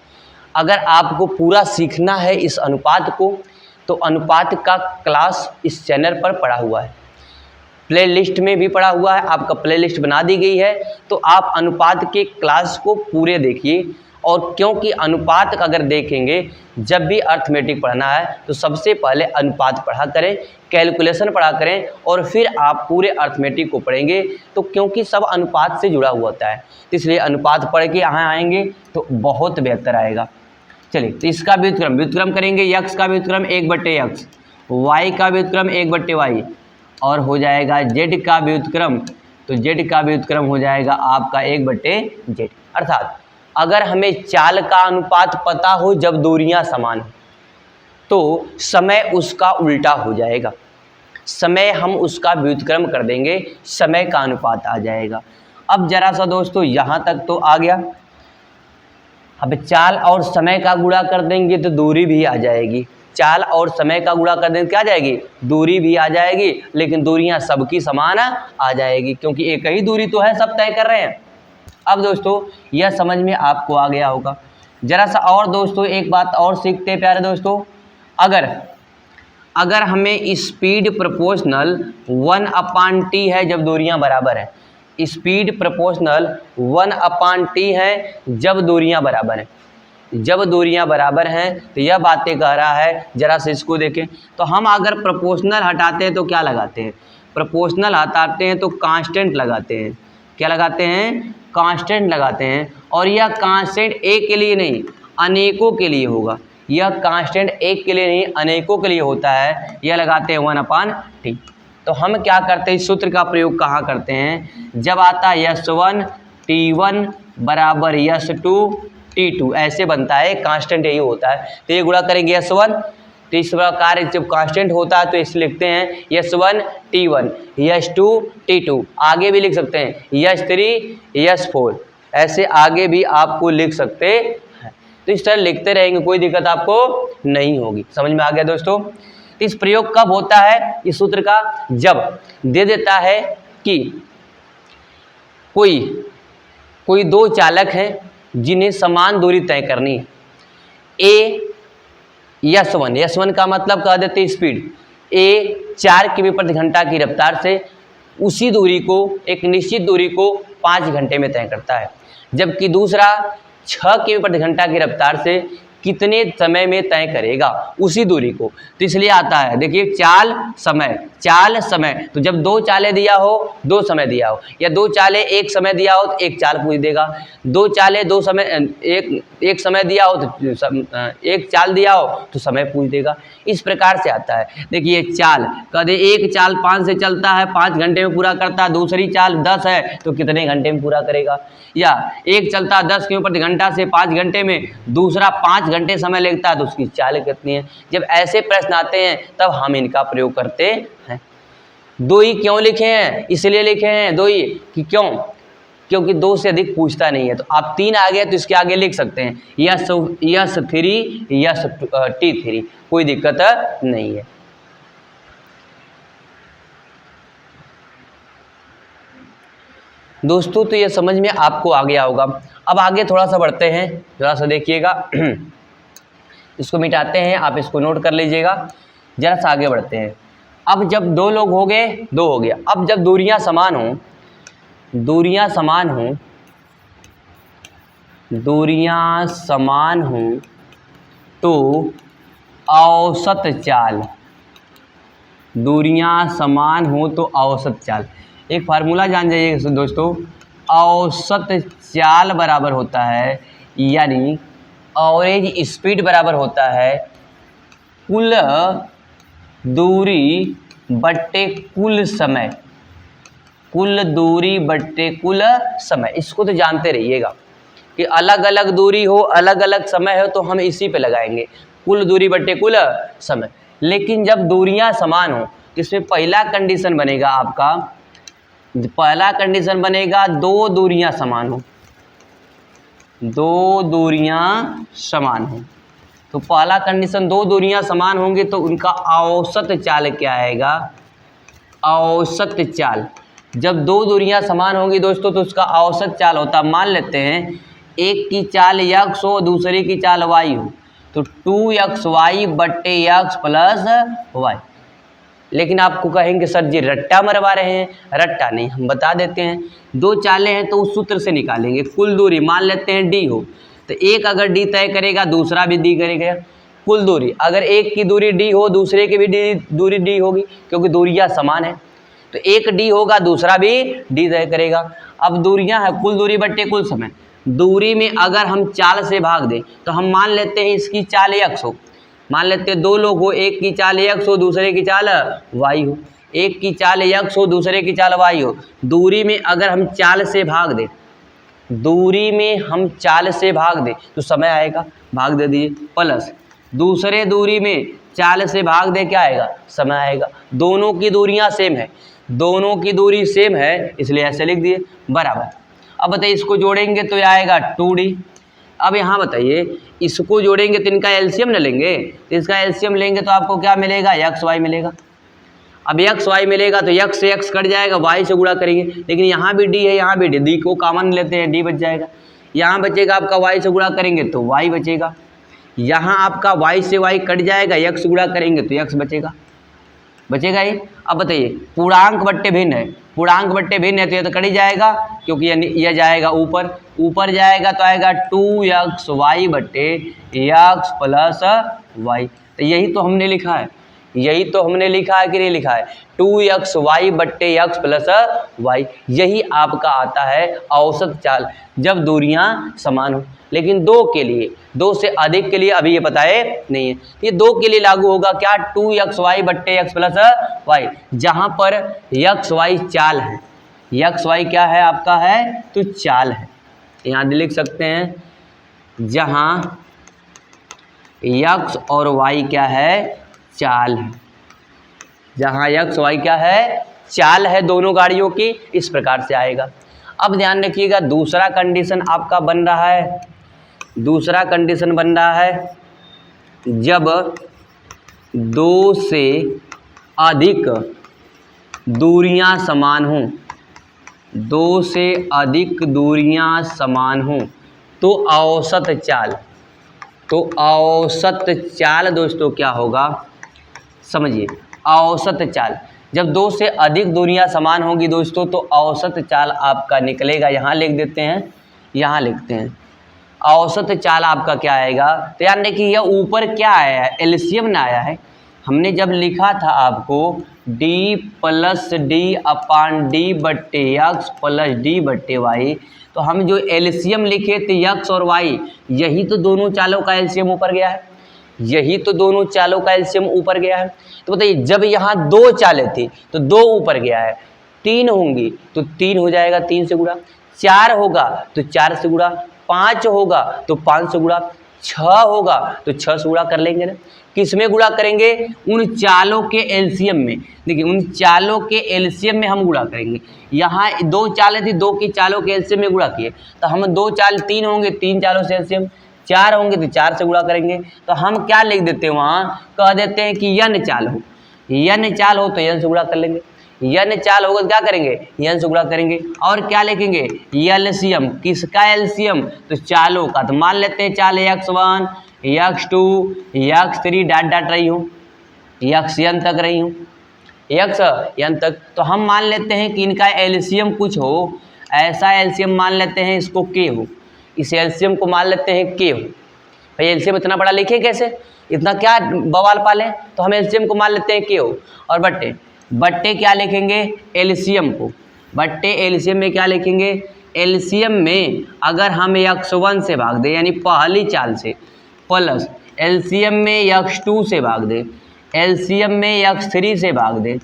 अगर आपको पूरा सीखना है इस अनुपात को तो अनुपात का क्लास इस चैनल पर पड़ा हुआ है, प्ले लिस्ट में भी पड़ा हुआ है, आपका प्ले लिस्ट बना दी गई है। तो आप अनुपात के क्लास को पूरे देखिए। और क्योंकि अनुपात अगर देखेंगे, जब भी अर्थमेटिक पढ़ना है तो सबसे पहले अनुपात पढ़ा करें, कैलकुलेशन पढ़ा करें और फिर आप पूरे अर्थमेटिक को पढ़ेंगे। तो क्योंकि सब अनुपात से जुड़ा हुआ होता है, तो इसलिए अनुपात पढ़ के यहाँ आएंगे तो बहुत बेहतर आएगा। चलिए, तो इसका व्युत्क्रम करेंगे, x का व्युत्क्रम 1/x, y का व्युत्क्रम 1/y और हो जाएगा z का व्युत्क्रम, तो z का व्युत्क्रम हो जाएगा आपका 1/z। अर्थात अगर हमें चाल का अनुपात पता हो जब दूरियां समान हो तो समय उसका उल्टा हो जाएगा, समय हम उसका व्युत्क्रम कर देंगे, समय का अनुपात आ जाएगा। अब जरा सा दोस्तों यहाँ तक तो आ गया। अब चाल और समय का गुणा कर देंगे तो दूरी भी आ जाएगी, चाल और समय का गुणा कर देंगे क्या आ जाएगी? दूरी भी आ जाएगी, लेकिन दूरियां सबकी समान आ जाएगी क्योंकि एक ही दूरी तो है, सब तय कर रहे हैं। अब दोस्तों यह समझ में आपको आ गया होगा। जरा सा और दोस्तों एक बात और सीखते हैं प्यारे दोस्तों, अगर हमें स्पीड प्रोपोर्शनल 1/t है जब दूरियां बराबर है, स्पीड प्रोपोर्शनल 1/t है जब दूरियां बराबर हैं, जब दूरियां बराबर हैं तो यह बातें कह रहा है। जरा से इसको देखें तो हम अगर प्रोपोर्शनल हटाते हैं तो क्या लगाते हैं, प्रोपोर्शनल हटाते हैं तो कांस्टेंट लगाते हैं। क्या लगाते हैं, कांस्टेंट लगाते हैं। और यह कांस्टेंट एक के लिए नहीं अनेकों के लिए होगा, यह कांस्टेंट एक के लिए नहीं अनेकों के लिए होता है। यह लगाते हैं 1/t। तो हम क्या करते हैं, इस सूत्र का प्रयोग कहाँ करते हैं, जब आता है S1 T1 बराबर S2 T2, ऐसे बनता है, कांस्टेंट यही होता है। तो ये गुणा करेंगे S1, तो इस प्रकार जब कांस्टेंट होता है तो इसे लिखते हैं S1 T1 S2 T2। आगे भी लिख सकते हैं S3 S4, ऐसे आगे भी आपको लिख सकते हैं। तो इस तरह लिखते रहेंगे, कोई दिक्कत आपको नहीं होगी। समझ में आ गया दोस्तों। इस प्रयोग कब होता है इस सूत्र का, जब दे देता है कि कोई दो चालक हैं जिन्हें समान दूरी तय करनी है। S1 का मतलब कह देते स्पीड, A 4 किमी प्रति घंटा की रफ्तार से उसी दूरी को, एक निश्चित दूरी को 5 घंटे में तय करता है, जबकि दूसरा 6 किमी प्रति घंटा की रफ्तार से कितने समय में तय करेगा उसी दूरी को। तो इसलिए आता है, देखिए चाल समय, तो जब दो चालें दिया हो, दो समय दिया हो, या दो चालें एक समय दिया हो तो एक चाल पूछ देगा, दो चालें दो समय एक समय दिया हो तो एक चाल दिया हो तो समय पूछ देगा। इस प्रकार से आता है। देखिए चाल कदे एक चाल 5 से चलता है 5 घंटे में पूरा करता है, दूसरी चाल 10 है तो कितने घंटे में पूरा करेगा, या एक चलता 10 किमी प्रति घंटा से 5 घंटे में, दूसरा 5 घंटे समय लगता है तो उसकी चाल कितनी है। जब ऐसे प्रश्न आते हैं तब हम इनका प्रयोग करते हैं। दो ही क्यों लिखे हैं, इसलिए लिखे हैं दो ही कि क्योंकि 2 से अधिक पूछता नहीं है। तो आप 3 आ गए तो इसके आगे लिख सकते हैं S3 T3, कोई दिक्कत नहीं है। दोस्तों तो ये समझ में आपको आ गया होगा। अब आगे थोड़ा सा बढ़ते हैं, जरा सा देखिएगा। इसको मिटाते हैं, आप इसको नोट कर लीजिएगा। जरा सा आगे बढ़ते हैं। अब जब 2 लोग हो गए, 2 हो गया। अब जब दूरियां समान हों तो औसत चाल, एक फार्मूला जान जाइए दोस्तों, औसत चाल बराबर होता है, यानी एवरेज स्पीड बराबर होता है कुल दूरी बट्टे कुल समय, इसको तो जानते रहिएगा कि अलग अलग दूरी हो, अलग अलग समय हो तो हम इसी पे लगाएंगे, कुल दूरी बट्टे कुल समय। लेकिन जब दूरियां समान हो तो इसमें पहला कंडीशन बनेगा आपका, दो दूरियां समान हो, तो पहला कंडीशन 2 दूरियां समान होंगी तो उनका औसत चाल क्या आएगा, औसत चाल। जब 2 दूरियां समान होंगी दोस्तों तो उसका औसत चाल होता, मान लेते हैं एक की चाल x हो दूसरे की चाल y हो तो 2xy बट्टे x प्लस y। लेकिन आपको कहेंगे सर जी रट्टा मरवा रहे हैं, रट्टा नहीं, हम बता देते हैं। 2 चालें हैं तो उस सूत्र से निकालेंगे। कुल दूरी मान लेते हैं d हो तो एक अगर d तय करेगा दूसरा भी d करेगा। कुल दूरी अगर एक की दूरी d हो दूसरे की भी दूरी d होगी, क्योंकि दूरियां समान है तो एक d होगा दूसरा भी d तय करेगा। अब दूरियां है कुल दूरी बट्टे कुल समय, दूरी में अगर हम चाल से भाग दें तो हम मान लेते हैं इसकी चाल x हो, मान लेते हैं 2 लोग हो, एक की चाल x हो दूसरे की चाल y हो, एक की चाल x हो दूसरे की चाल y हो। दूरी में अगर हम चाल से भाग दें तो समय आएगा, भाग दे दिए, प्लस दूसरे दूरी में चाल से भाग दे क्या आएगा, समय आएगा। दोनों की दूरियां सेम है, इसलिए ऐसे लिख दिए बराबर। अब बताइए इसको जोड़ेंगे तो यह आएगा 2d। अब यहाँ बताइए इसको जोड़ेंगे तो इनका एलसीएम न लेंगे, तो इसका एलसीएम लेंगे तो आपको क्या मिलेगा, xy मिलेगा। अब xy मिलेगा तो x से x कट जाएगा, y से गुणा करेंगे, लेकिन यहाँ भी d है यहाँ भी d को कॉमन लेते हैं, d बच जाएगा। यहाँ बचेगा आपका y से गुणा करेंगे तो y बचेगा, यहाँ आपका y से y कट जाएगा, x गुणा करेंगे तो x बचेगा ये। अब बताइए पूर्णांक बट्टे भिन्न है, पूर्णांक बट्टे भिन्न है तो ये तो कट ही जाएगा, क्योंकि यह जाएगा ऊपर, ऊपर जाएगा तो आएगा 2xy बट्टे x प्लस वाई। तो यही तो हमने लिखा है, यही तो हमने लिखा है कि नहीं लिखा है, 2xy बट्टे x प्लस वाई। यही आपका आता है औसत चाल जब दूरियां समान हो। लेकिन दो के लिए, दो से अधिक के लिए अभी ये बताए नहीं है। ये दो के लिए लागू होगा क्या, 2xy बट्टे x प्लस वाई, जहाँ पर xy चाल है, xy क्या है आपका है तो चाल है। यहाँ लिख सकते हैं जहाँ x और y क्या है चाल है, जहाँ x y क्या है चाल है दोनों गाड़ियों की, इस प्रकार से आएगा। अब ध्यान रखिएगा दूसरा कंडीशन आपका बन रहा है, दूसरा कंडीशन बन रहा है जब दो से अधिक दूरियां समान हों, दो से अधिक दूरियां समान हों तो औसत चाल, तो औसत चाल दोस्तों क्या होगा समझिए। औसत चाल जब दो से अधिक दूरियां समान होंगी दोस्तों तो औसत चाल आपका निकलेगा, यहाँ लिख देते हैं, यहाँ लिखते हैं औसत चाल आपका क्या आएगा। तो यार देखिए यह ऊपर क्या आया है, एलसीएम ना आया है। हमने जब लिखा था आपको d प्लस डी अपान डी बट्टे एक्स प्लस डी बट्टे वाई, तो हम जो एलसीएम लिखे थे x और y, यही तो दोनों चालों का एलसीएम ऊपर गया है, यही तो दोनों चालों का एलसीएम ऊपर गया है। तो बताइए जब यहाँ दो चालें थी तो दो ऊपर गया है, तीन होंगी तो तीन हो जाएगा 3 से गुणा, 4 होगा तो 4 से गुणा, 5 होगा तो 5 से गुणा, 6 होगा तो 6 से गुणा कर लेंगे ना। किस में गुणा करेंगे, उन चालों के एलसीएम में। देखिए उन चालों के एलसीएम में हम गुणा करेंगे। यहाँ दो चालें थी, दो की चालों के एलसीएम में गुणा किए तो हम दो चाल 3 होंगे, 3 चालों से एलसीएम, 4 होंगे तो 4 से गुणा करेंगे। तो हम क्या लिख देते हैं वहाँ, कह देते हैं कि n चाल हो, n चाल हो तो n से गुणा कर लेंगे, n चाल होगा तो क्या करेंगे n से गुणा करेंगे। और क्या लिखेंगे एलसीएम, किसका एलसीएम तो चालों का। तो मान लेते हैं चाल x1 x2 x3 dot dot रही हूँ, xn तक रही हूँ, xn तक। तो हम मान लेते हैं कि इनका एलसीएम कुछ हो, ऐसा एलसीएम मान लेते हैं इसको k हो, इस एलसीएम को मान लेते हैं k हो। भाई एलसीएम इतना बड़ा लिखे कैसे, इतना क्या बवाल पाले, तो हम एलसीएम को मान लेते हैं k हो। और बट्टे, बट्टे क्या लिखेंगे एलसीएम को, बट्टे एलसीएम में क्या लिखेंगे, एलसीएम में अगर हम x1 से भाग दें यानी पहली चाल से, प्लस एलसीएम में x2 से भाग दें, एलसीएम में x3 से भाग दें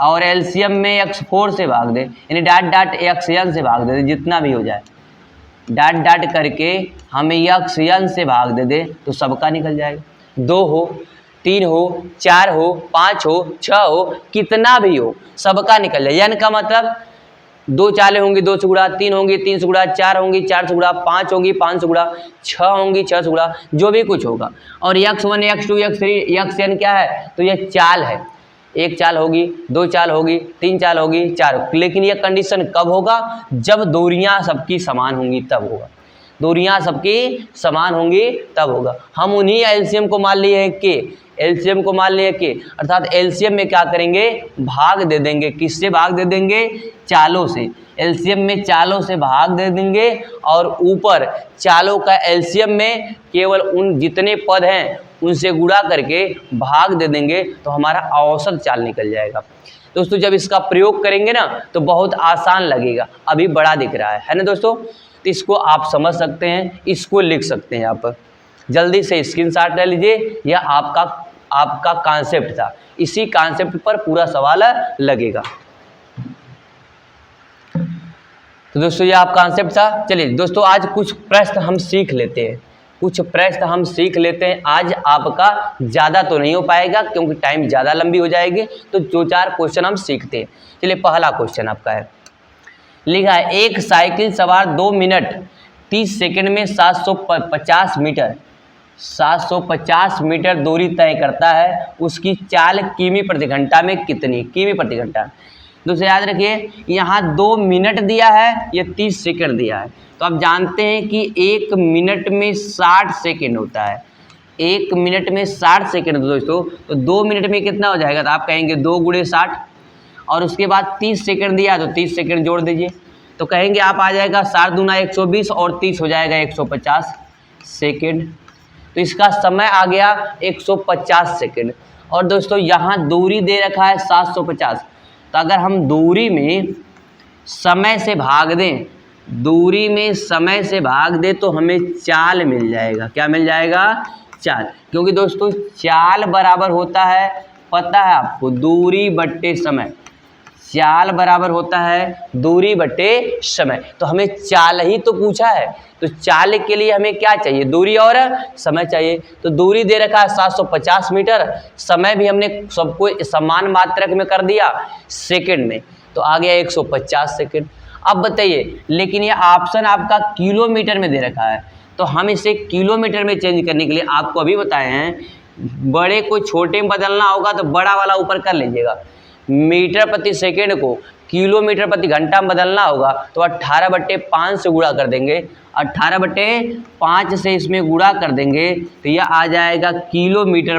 और एलसीएम में x4 से भाग दें, यानी डाट डाट xn से भाग दे, जितना भी हो जाए डाट डाट करके हमें xn से भाग दे दे तो सबका निकल जाएगा। 2 हो, 3 हो, 4 हो, 5 हो, 6 हो, कितना भी हो सबका निकल जाए। n का मतलब दो चालें होंगी 2 से गुणा, 3 होंगी 3 से गुणा, 4 होंगी 4 से गुणा, 5 होंगी 5 से गुणा, 6 होंगी 6 से गुणा, जो भी कुछ होगा। और x1 x2 x3 xn क्या है तो यह चाल है, एक चाल होगी, दो चाल होगी, 3 चाल होगी, 4। लेकिन यह कंडीशन कब होगा, जब दूरियां सबकी समान होंगी तब होगा, दूरियां सबकी समान होंगी तब होगा। हम उन्हीं एलसीएम को मान लिए हैं के, एलसीएम को मान लिए के, अर्थात एलसीएम में क्या करेंगे भाग दे देंगे, किससे भाग दे देंगे चालों से, एलसीएम में चालों से भाग दे देंगे और ऊपर चालों का एलसीएम में केवल उन जितने पद हैं उनसे गुणा करके भाग दे देंगे तो हमारा औसत चाल निकल जाएगा। दोस्तों जब इसका प्रयोग करेंगे ना तो बहुत आसान लगेगा, अभी बड़ा दिख रहा है ना दोस्तों। तो इसको आप समझ सकते हैं, इसको लिख सकते हैं आप, जल्दी से स्क्रीनशॉट ले लीजिए। यह आपका कॉन्सेप्ट था, इसी कॉन्सेप्ट पर पूरा सवाल लगेगा। तो दोस्तों यह आपका कॉन्सेप्ट था। चलिए दोस्तों आज कुछ प्रश्न हम सीख लेते हैं, कुछ प्रश्न हम सीख लेते हैं। आज आपका ज़्यादा तो नहीं हो पाएगा क्योंकि टाइम ज़्यादा लंबी हो जाएगी, तो 2-4 क्वेश्चन हम सीखते हैं। चलिए पहला क्वेश्चन आपका है, लिखा है एक साइकिल सवार 2 मिनट 30 सेकंड में 750 मीटर दूरी तय करता है, उसकी चाल किमी प्रति घंटा में कितनी, किमी प्रति घंटा। दोस्तों याद रखिए यहाँ 2 मिनट दिया है, ये 30 सेकंड दिया है। तो आप जानते हैं कि 1 मिनट में 60 सेकंड होता है, 1 मिनट में 60 सेकंड दोस्तों। तो 2 मिनट में कितना हो जाएगा, तो आप कहेंगे 2 × 60 और उसके बाद 30 सेकंड दिया तो 30 सेकंड जोड़ दीजिए, तो कहेंगे आप आ जाएगा 7 दूना 120 और 30 हो जाएगा 150 सेकंड। तो इसका समय आ गया 150 सेकंड। और दोस्तों यहाँ दूरी दे रखा है 750, तो अगर हम दूरी में समय से भाग दें, दूरी में समय से भाग दें तो हमें चाल मिल जाएगा। क्या मिल जाएगा? चाल। क्योंकि दोस्तों चाल बराबर होता है, पता है आपको, दूरी बट्टे समय। चाल बराबर होता है दूरी बट्टे समय। तो हमें चाल ही तो पूछा है, तो चाल के लिए हमें क्या चाहिए? दूरी और समय चाहिए। तो दूरी दे रखा है 750 मीटर, समय भी हमने सबको समान मात्रक में कर दिया सेकंड में, तो आ गया 150 सेकंड। अब बताइए, लेकिन ये ऑप्शन आपका किलोमीटर में दे रखा है, तो हम इसे किलोमीटर में चेंज करने के लिए आपको अभी बताए हैं, बड़े को छोटे में बदलना होगा तो बड़ा वाला ऊपर कर लीजिएगा। मीटर प्रति सेकंड को किलोमीटर प्रति घंटा में बदलना होगा तो 18/5 से गुणा कर देंगे, 18/5 से इसमें गुणा कर देंगे तो यह आ जाएगा किलोमीटर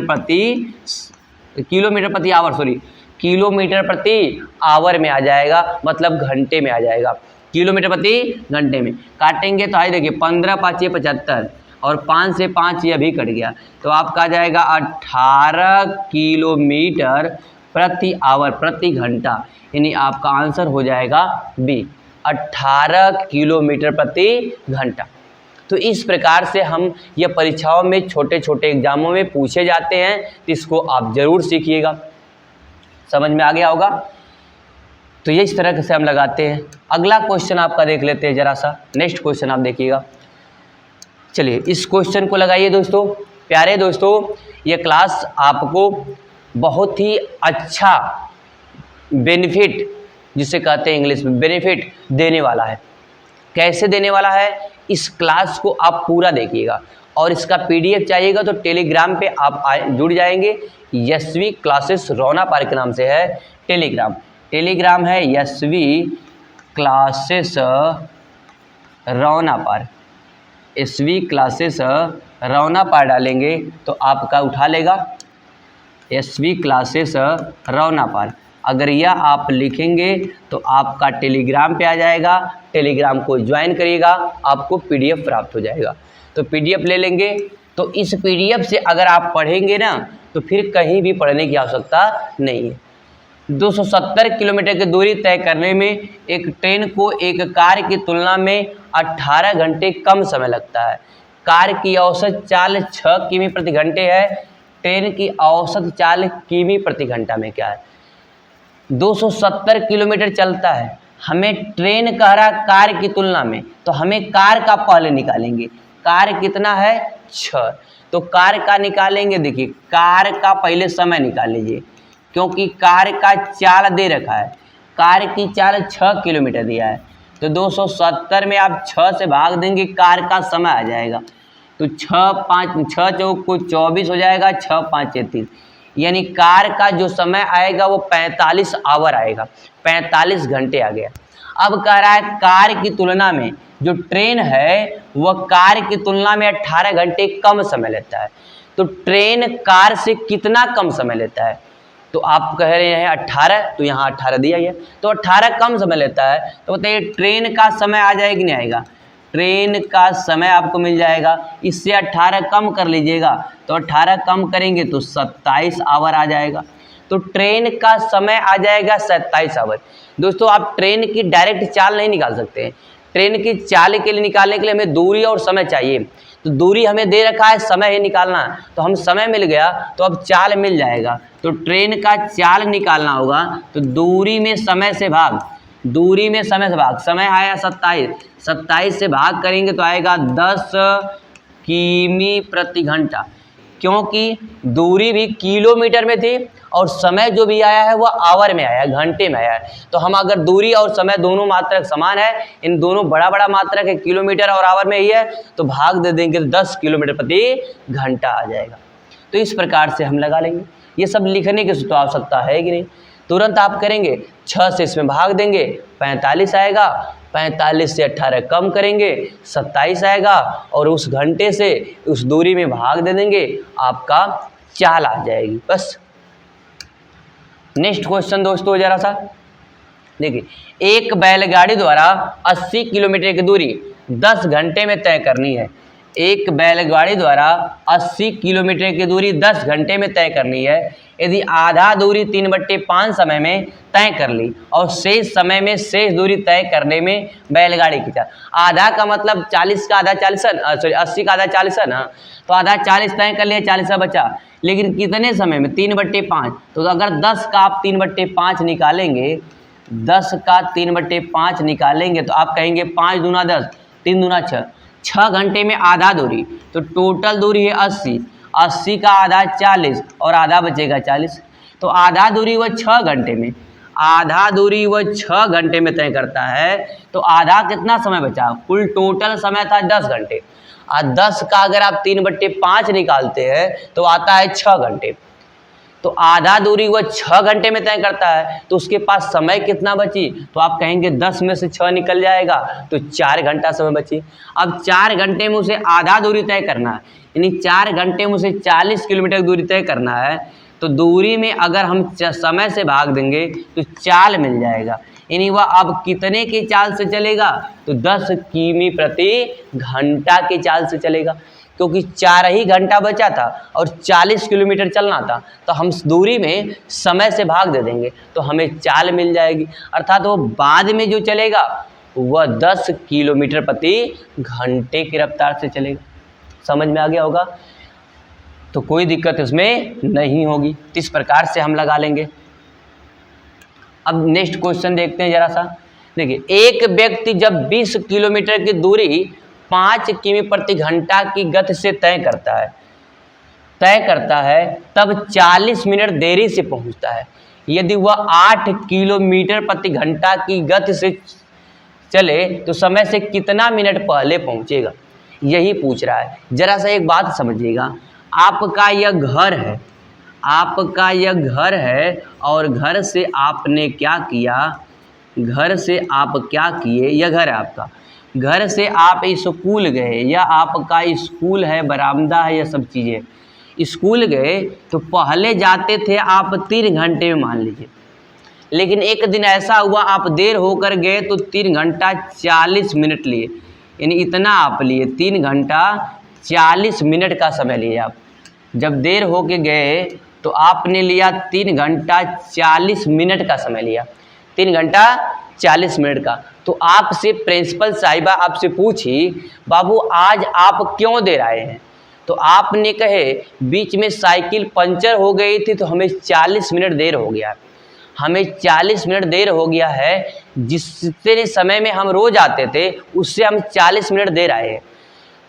प्रति आवर में आ जाएगा, मतलब घंटे में आ जाएगा। किलोमीटर प्रति घंटे में काटेंगे तो आइए देखिए 15 × 5 = 75 और 5 से 5 ये भी कट गया, तो आपका आ जाएगा 18 किलोमीटर प्रति आवर प्रति घंटा, यानी आपका आंसर हो जाएगा बी, 18 किलोमीटर प्रति घंटा। तो इस प्रकार से हम ये परीक्षाओं में छोटे छोटे एग्जामों में पूछे जाते हैं, तो इसको आप ज़रूर सीखिएगा। समझ में आ गया होगा? तो ये इस तरह से हम लगाते हैं। अगला क्वेश्चन आपका देख लेते हैं जरा सा। नेक्स्ट क्वेश्चन आप देखिएगा। चलिए इस क्वेश्चन को लगाइए दोस्तों। प्यारे दोस्तों, ये क्लास आपको बहुत ही अच्छा बेनिफिट, जिसे कहते हैं इंग्लिश में बेनिफिट, देने वाला है। कैसे देने वाला है? इस क्लास को आप पूरा देखिएगा और इसका PDF चाहिएगा तो टेलीग्राम पे आप जुड़ जाएंगे। यशवी क्लासेस रौना पार के नाम से है टेलीग्राम है यशवी क्लासेस रौना पार। यशवी क्लासेस रौना पार डालेंगे तो आपका उठा लेगा यशवी क्लासेस रौना पार। अगर यह आप लिखेंगे तो आपका टेलीग्राम पे आ जाएगा, टेलीग्राम को ज्वाइन करिएगा, आपको PDF प्राप्त हो जाएगा। तो PDF ले लेंगे, तो इस PDF से अगर आप पढ़ेंगे ना तो फिर कहीं भी पढ़ने की आवश्यकता नहीं है। 270 किलोमीटर की दूरी तय करने में एक ट्रेन को एक कार की तुलना में 18 घंटे कम समय लगता है। कार की औसत चाल 6 किमी प्रति घंटे है, ट्रेन की औसत चाल किमी प्रति घंटा में क्या है? 270 किलोमीटर चलता है, हमें ट्रेन कह रहा है कार की तुलना में, तो हमें कार का पहले निकालेंगे। कार कितना है? 6, तो कार का निकालेंगे। देखिए कार का पहले समय निकाल लीजिए, क्योंकि कार का चाल दे रखा है, कार की चाल 6 किलोमीटर दिया है, तो 270 में आप 6 से भाग देंगे, कार का समय आ जाएगा। तो 6 चौक को 24 हो जाएगा, 6 × 5 = 33, यानी कार का जो समय आएगा वो 45 आवर आएगा, 45 घंटे आ गया। अब कह रहा है कार की तुलना में जो ट्रेन है वह कार की तुलना में 18 घंटे कम समय लेता है। तो ट्रेन कार से कितना कम समय लेता है? तो आप कह रहे हैं 18, तो यहाँ 18 दिया गया, तो 18 कम समय लेता है। तो बताइए ट्रेन का समय आ जाएगा कि नहीं आएगा? ट्रेन का समय आपको मिल जाएगा, इससे 18 कम कर लीजिएगा, तो 18 कम करेंगे तो 27 आवर आ जाएगा। तो ट्रेन का समय आ जाएगा 27 आवर। दोस्तों आप ट्रेन की डायरेक्ट चाल नहीं निकाल सकते हैं, ट्रेन की चाल के लिए निकालने के लिए हमें दूरी और समय चाहिए। तो दूरी हमें दे रखा है, समय ही निकालना है, तो हम समय मिल गया तो अब चाल मिल जाएगा। तो ट्रेन का चाल निकालना होगा, तो दूरी में समय से भाग, दूरी में समय से भाग, समय आया 27 से भाग करेंगे तो आएगा 10 किमी प्रति घंटा, क्योंकि दूरी भी किलोमीटर में थी और समय जो भी आया है वह आवर में आया, घंटे में आया है। तो हम अगर दूरी और समय दोनों मात्रक समान है, इन दोनों बड़ा मात्रक है, किलोमीटर और आवर में ही है, तो भाग दे देंगे तो 10 किलोमीटर प्रति घंटा आ जाएगा। तो इस प्रकार से हम लगा लेंगे। ये सब लिखने की तो आवश्यकता है कि नहीं, तुरंत आप करेंगे, 6 से इसमें भाग देंगे 45 आएगा, 45 से 18 कम करेंगे 27 आएगा, और उस घंटे से उस दूरी में भाग दे देंगे, आपका चाल आ जाएगी। बस नेक्स्ट क्वेश्चन दोस्तों जरा सा देखिए, एक बैलगाड़ी द्वारा 80 किलोमीटर की दूरी 10 घंटे में तय करनी है। एक बैलगाड़ी द्वारा 80 किलोमीटर की दूरी 10 घंटे में तय करनी है। यदि आधा दूरी 3/5 समय में तय कर ली और शेष समय में शेष दूरी तय करने में बैलगाड़ी की चाल, आधा का मतलब 40 का आधा 40 है, सॉरी 80 का आधा 40 है ना, तो आधा 40 तय कर लिया, 40 बचा, लेकिन कितने समय में? 3/5। तो अगर 10 का आप 3/5 निकालेंगे, 10 का 3/5 निकालेंगे तो आप कहेंगे 5 दूना 10, 3 दूना 6, 6 घंटे में आधा दूरी, तो टोटल दूरी है 80, 80 का आधा 40 और आधा बचेगा 40, तो आधा दूरी वह 6 घंटे में, आधा दूरी वह 6 घंटे में तय करता है। तो आधा कितना समय बचा? कुल टोटल समय था 10 घंटे, और 10 का अगर आप 3/5 निकालते हैं तो आता है 6 घंटे, तो आधा दूरी वह 6 घंटे में तय करता है, तो उसके पास समय कितना बची? तो आप कहेंगे 10 में से 6 निकल जाएगा तो 4 घंटा समय बची। अब 4 घंटे में उसे आधा दूरी तय करना है, यानी 4 घंटे में उसे 40 किलोमीटर की दूरी तय करना है, तो दूरी में अगर हम समय से भाग देंगे तो चाल मिल जाएगा, यानी वह अब कितने की चाल से चलेगा? तो 10 किमी प्रति घंटा की चाल से चलेगा, क्योंकि 4 ही घंटा बचा था और 40 किलोमीटर चलना था, तो हम दूरी में समय से भाग दे देंगे तो हमें चाल मिल जाएगी, अर्थात वो बाद में जो चलेगा वह 10 किलोमीटर प्रति घंटे की रफ्तार से चलेगा। समझ में आ गया होगा? तो कोई दिक्कत इसमें नहीं होगी। इस प्रकार से हम लगा लेंगे। अब नेक्स्ट क्वेश्चन देखते हैं जरा सा। देखिए, एक व्यक्ति जब 20 किलोमीटर की दूरी 5 किमी प्रति घंटा की गति से तय करता है तब 40 मिनट देरी से पहुंचता है। यदि वह 8 किलोमीटर प्रति घंटा की गति से चले तो समय से कितना मिनट पहले पहुंचेगा, यही पूछ रहा है। जरा सा एक बात समझिएगा, आपका यह घर है, आपका यह घर है और घर से आपने क्या किया, घर से आप क्या किए, यह घर है आपका, घर से आप स्कूल गए, या आपका स्कूल है, बरामदा है, यह सब चीज़ें, स्कूल गए तो पहले जाते थे आप 3 घंटे में मान लीजिए, लेकिन एक दिन ऐसा हुआ आप देर होकर गए तो 3 घंटा 40 मिनट लिए, यानी इतना आप लिए 3 घंटा 40 मिनट का समय लिए आप। जब देर होके गए तो आपने लिया 3 घंटा 40 मिनट का समय लिया, 3 घंटा 40 मिनट का। तो आपसे प्रिंसिपल साहिबा आपसे पूछी, बाबू आज आप क्यों देर आए हैं? तो आपने कहे बीच में साइकिल पंचर हो गई थी तो हमें 40 मिनट देर हो गया, हमें 40 मिनट देर हो गया है, जितने समय में हम रोज आते थे उससे हम 40 मिनट देर आए हैं।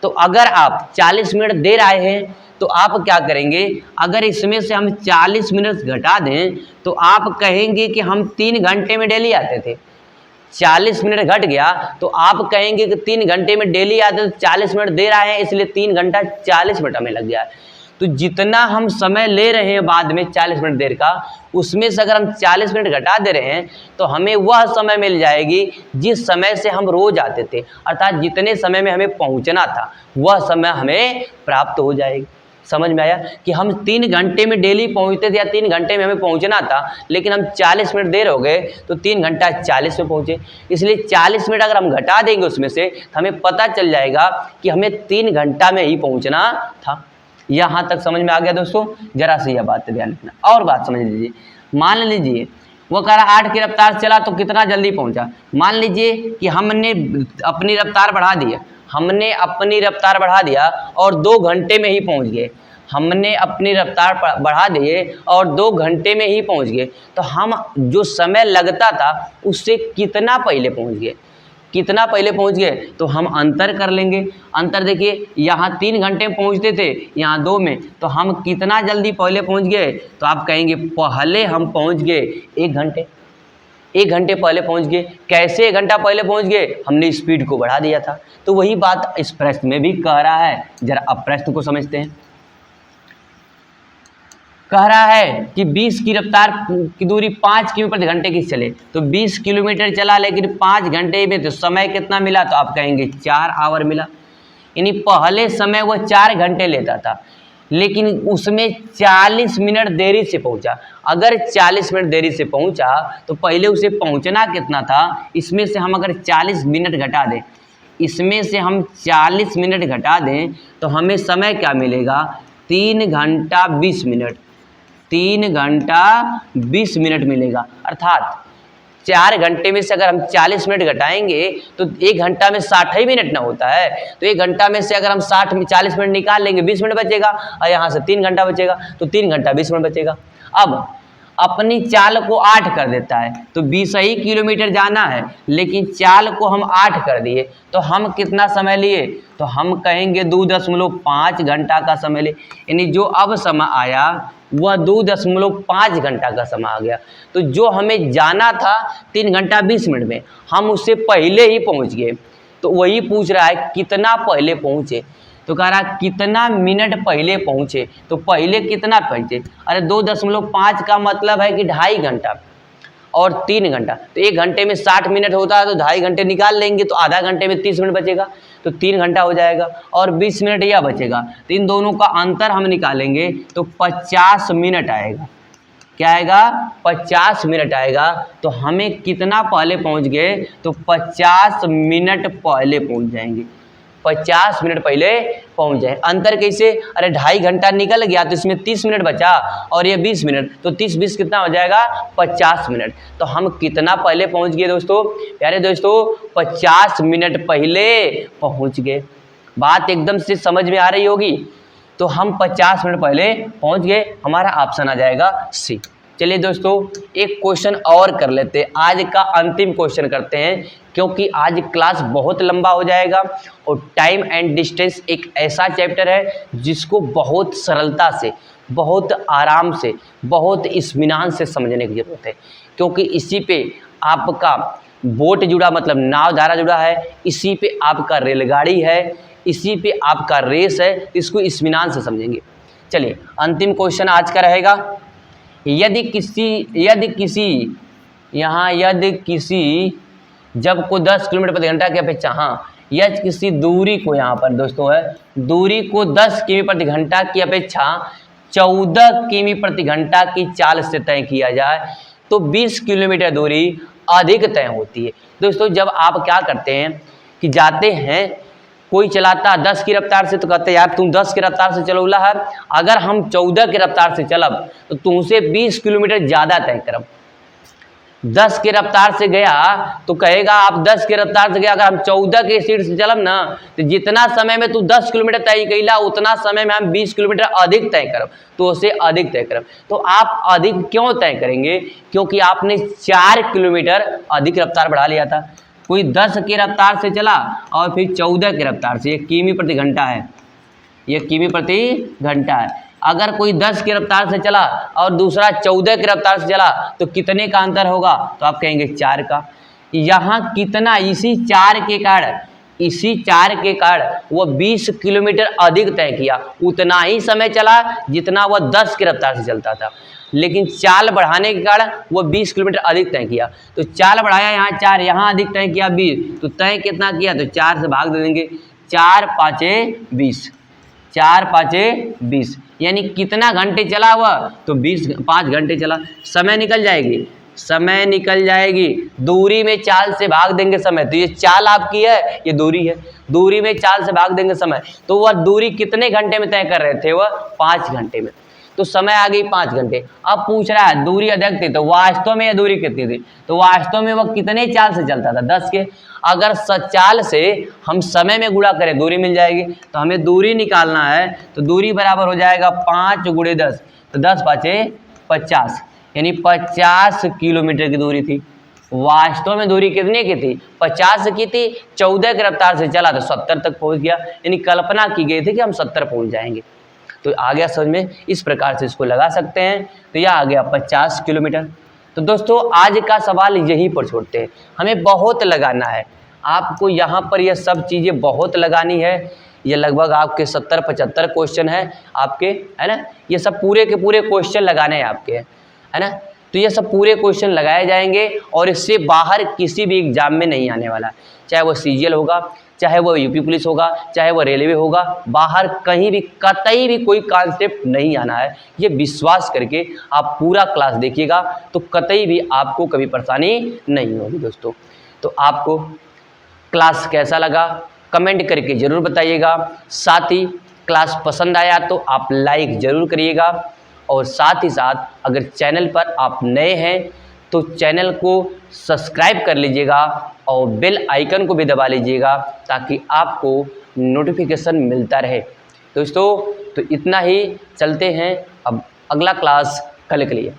तो अगर आप 40 मिनट देर आए हैं तो आप क्या करेंगे, अगर इसमें से हम 40 मिनट घटा दें तो आप कहेंगे कि हम 3 घंटे में डेली आते थे, 40 मिनट घट गया तो आप कहेंगे कि 3 घंटे में डेली आते तो 40 मिनट देर आए हैं, इसलिए 3 घंटा 40 मिनट हमें लग गया है। तो जितना हम समय ले रहे हैं बाद में 40 मिनट देर का, उसमें से अगर हम 40 मिनट घटा दे रहे हैं तो हमें वह समय मिल जाएगी जिस समय से हम रोज आते थे, अर्थात जितने समय में हमें पहुंचना था वह समय हमें प्राप्त हो जाएगी। समझ में आया कि हम 3 घंटे में डेली पहुंचते थे या 3 घंटे में हमें पहुंचना था, लेकिन हम 40 मिनट देर हो गए तो 3 घंटा 40 में पहुंचे, इसलिए 40 मिनट अगर हम घटा देंगे उसमें से तो हमें पता चल जाएगा कि हमें 3 घंटा में ही पहुंचना था। यहाँ तक समझ में आ गया दोस्तों? जरा सी यह बात ध्यान रखना। और बात समझ लीजिए, मान लीजिए वो कह रहा 8 की रफ्तार से चला तो कितना जल्दी पहुंचा। मान लीजिए कि हमने अपनी रफ्तार बढ़ा दी, हमने अपनी रफ्तार बढ़ा दिया और 2 घंटे में ही पहुंच गए, हमने अपनी रफ्तार बढ़ा दिए और 2 घंटे में ही पहुंच गए, तो हम जो समय लगता था उससे कितना पहले पहुंच गए, कितना पहले पहुंच गए, तो हम अंतर कर लेंगे। अंतर देखिए, यहाँ 3 घंटे में पहुंचते थे, यहाँ 2 में, तो हम कितना जल्दी पहले पहुंच गए, तो आप कहेंगे पहले हम पहुंच गए 1 घंटे, 1 घंटे पहले पहुंच गए। कैसे 1 घंटा पहले पहुंच गए? हमने स्पीड को बढ़ा दिया था। तो वही बात इस प्रश्न में भी कह रहा है। जरा अब प्रश्न को समझते हैं। कह रहा है कि 20 की रफ्तार की दूरी 5 किमी प्रति घंटे की चले, तो 20 किलोमीटर चला लेकिन 5 घंटे में, तो समय कितना मिला? तो आप कहेंगे 4 आवर मिला, यानी पहले समय वह 4 घंटे लेता था, लेकिन उसमें 40 मिनट देरी से पहुंचा। अगर 40 मिनट देरी से पहुंचा तो पहले उसे पहुंचना कितना था, इसमें से हम अगर 40 मिनट घटा दें, इसमें से हम 40 मिनट घटा दें तो हमें समय क्या मिलेगा, 3 घंटा 20 मिनट, 3 घंटा 20 मिनट मिलेगा। अर्थात 4 घंटे में से अगर हम 40 मिनट घटाएंगे तो 1 घंटा में 60 ही मिनट ना होता है। तो 1 घंटा में से अगर हम 40 मिनट निकाल लेंगे, 20 मिनट बचेगा, और यहाँ से 3 घंटा बचेगा, तो 3 घंटा 20 मिनट बचेगा। अब अपनी चाल को 8 कर देता है, तो 20 ही किलोमीटर जाना है, लेकिन चाल को हम 8 कर दिए, तो हम कितना समय लिए, तो हम कहेंगे 2.5 घंटा का समय लिए। यानी जो अब समय आया वह 2.5 घंटा का समय आ गया। तो जो हमें जाना था 3 घंटा 20 मिनट में, हम उससे पहले ही पहुंच गए। तो वही पूछ रहा है कितना पहले पहुंचे, तो कह रहा कितना मिनट पहले पहुंचे, तो पहले कितना पहुंचे, अरे 2.5 का मतलब है कि 2.5 घंटा और 3 घंटा, तो 1 घंटे में 60 मिनट होता है, तो 2.5 घंटे निकाल लेंगे, तो आधा घंटे में 30 मिनट बचेगा, तो 3 घंटा हो जाएगा, और 20 मिनट यह बचेगा। तो इन दोनों का अंतर हम निकालेंगे तो 50 मिनट आएगा। क्या आएगा, 50 मिनट आएगा। तो हमें कितना पहले पहुंच गए, तो 50 मिनट पहले पहुंच जाएंगे, 50 मिनट पहले पहुंच जाए। अंतर कैसे, अरे 2.5 घंटा निकल गया तो इसमें 30 मिनट बचा, और ये 20 मिनट, तो 30-20 कितना हो जाएगा, 50 मिनट। तो हम कितना पहले पहुंच गए दोस्तों, प्यारे दोस्तों, 50 मिनट पहले पहुंच गए। बात एकदम से समझ में आ रही होगी। तो हम 50 मिनट पहले पहुंच गए, हमारा ऑप्शन आ जाएगा सी। चलिए दोस्तों, एक क्वेश्चन और कर लेते हैं, आज का अंतिम क्वेश्चन करते हैं, क्योंकि आज क्लास बहुत लंबा हो जाएगा। और टाइम एंड डिस्टेंस एक ऐसा चैप्टर है जिसको बहुत सरलता से, बहुत आराम से, बहुत इत्मीनान से समझने की ज़रूरत है, क्योंकि इसी पे आपका बोट जुड़ा, मतलब नावधारा जुड़ा है, इसी पे आपका रेलगाड़ी है, इसी पे आपका रेस है। इसको इत्मीनान से समझेंगे। चलिए, अंतिम क्वेश्चन आज का रहेगा, यदि किसी जब को 10 किलोमीटर प्रति घंटा की अपेक्षा, हाँ, यदि किसी दूरी को, यहाँ पर दोस्तों है, दूरी को 10 किमी प्रति घंटा की अपेक्षा 14 किमी प्रति घंटा की चाल से तय किया जाए तो 20 किलोमीटर दूरी अधिक तय होती है। दोस्तों, जब आप क्या करते हैं कि जाते हैं, कोई चलाता 10 की रफ्तार से, तो कहते हैं यार तुम 10 की रफ्तार से चलोला है, अगर हम 14 की रफ्तार से चलब तो तुमसे 20 किलोमीटर ज़्यादा तय करब। 10 की रफ्तार से गया तो कहेगा आप 10 की रफ्तार से गया, अगर हम 14 की स्पीड से चलब ना, तो जितना समय में तू 10 किलोमीटर तय कैला, उतना समय में हम 20 किलोमीटर अधिक तय करब, तो उसे अधिक तय करब। तो आप अधिक क्यों तय करेंगे, क्योंकि आपने 4 किलोमीटर अधिक रफ्तार बढ़ा लिया था। कोई 10 की रफ्तार से चला और फिर 14 की रफ्तार से, ये किमी प्रति घंटा है, ये किमी प्रति घंटा है। अगर कोई 10 की रफ्तार से चला और दूसरा 14 की रफ्तार से चला तो कितने का अंतर होगा, तो आप कहेंगे 4 का। यहाँ कितना, इसी 4 के कारण वो 20 किलोमीटर अधिक तय किया, उतना ही समय चला जितना वह 10 की रफ्तार से चलता था, लेकिन चाल बढ़ाने के कारण वो 20 किलोमीटर अधिक तय किया। तो चाल बढ़ाया, यहाँ 4, यहाँ अधिक तय किया 20, तो तय कितना किया, तो 4 से भाग दे देंगे, 4 पाँचे 20, 4 पाँचे 20, यानी कितना घंटे चला हुआ, तो 5 घंटे चला। समय निकल जाएगी, दूरी में चाल से भाग देंगे समय, तो ये चाल आपकी है, ये दूरी है, दूरी में चाल से भाग देंगे समय, तो वह दूरी कितने घंटे में तय कर रहे थे, वह 5 घंटे में, तो समय आ गई 5 घंटे। अब पूछ रहा है दूरी अधिक थी, तो वास्तव में यह दूरी कितनी थी, तो वास्तव में वह कितने चाल से चलता था, 10 के। अगर चाल से हम समय में गुणा करें, दूरी मिल जाएगी, तो हमें दूरी निकालना है, तो दूरी बराबर हो जाएगा 5 × 10, तो 10 पाँचे 50, यानी 50 किलोमीटर की दूरी थी। वास्तव में दूरी कितने की थी, 50 की थी, 14 की रफ्तार से चला तो 70 तक पहुंच गया, यानी कल्पना की गई थी कि हम 70 पहुंच जाएंगे। तो आ गया समझ में, इस प्रकार से इसको लगा सकते हैं। तो यह आ गया 50 किलोमीटर। तो दोस्तों, आज का सवाल यहीं पर छोड़ते हैं, हमें बहुत लगाना है, आपको यहाँ पर यह सब चीज़ें बहुत लगानी है। ये लगभग आपके 70-75 क्वेश्चन है आपके, है ना, ये सब पूरे के पूरे क्वेश्चन लगाने हैं आपके, है ना। तो ये सब पूरे क्वेश्चन लगाए जाएंगे और इससे बाहर किसी भी एग्जाम में नहीं आने वाला, चाहे वो सीजीएल होगा, चाहे वो यूपी पुलिस होगा, चाहे वो रेलवे होगा, बाहर कहीं भी कतई भी कोई कॉन्सेप्ट नहीं आना है। ये विश्वास करके आप पूरा क्लास देखिएगा तो कतई भी आपको कभी परेशानी नहीं होगी दोस्तों। तो आपको क्लास कैसा लगा कमेंट करके ज़रूर बताइएगा। साथ ही क्लास पसंद आया तो आप लाइक ज़रूर करिएगा और साथ ही साथ अगर चैनल पर आप नए हैं तो चैनल को सब्सक्राइब कर लीजिएगा और बेल आइकन को भी दबा लीजिएगा ताकि आपको नोटिफिकेशन मिलता रहे। दोस्तों तो इतना ही, चलते हैं अब अगला क्लास कल के लिए।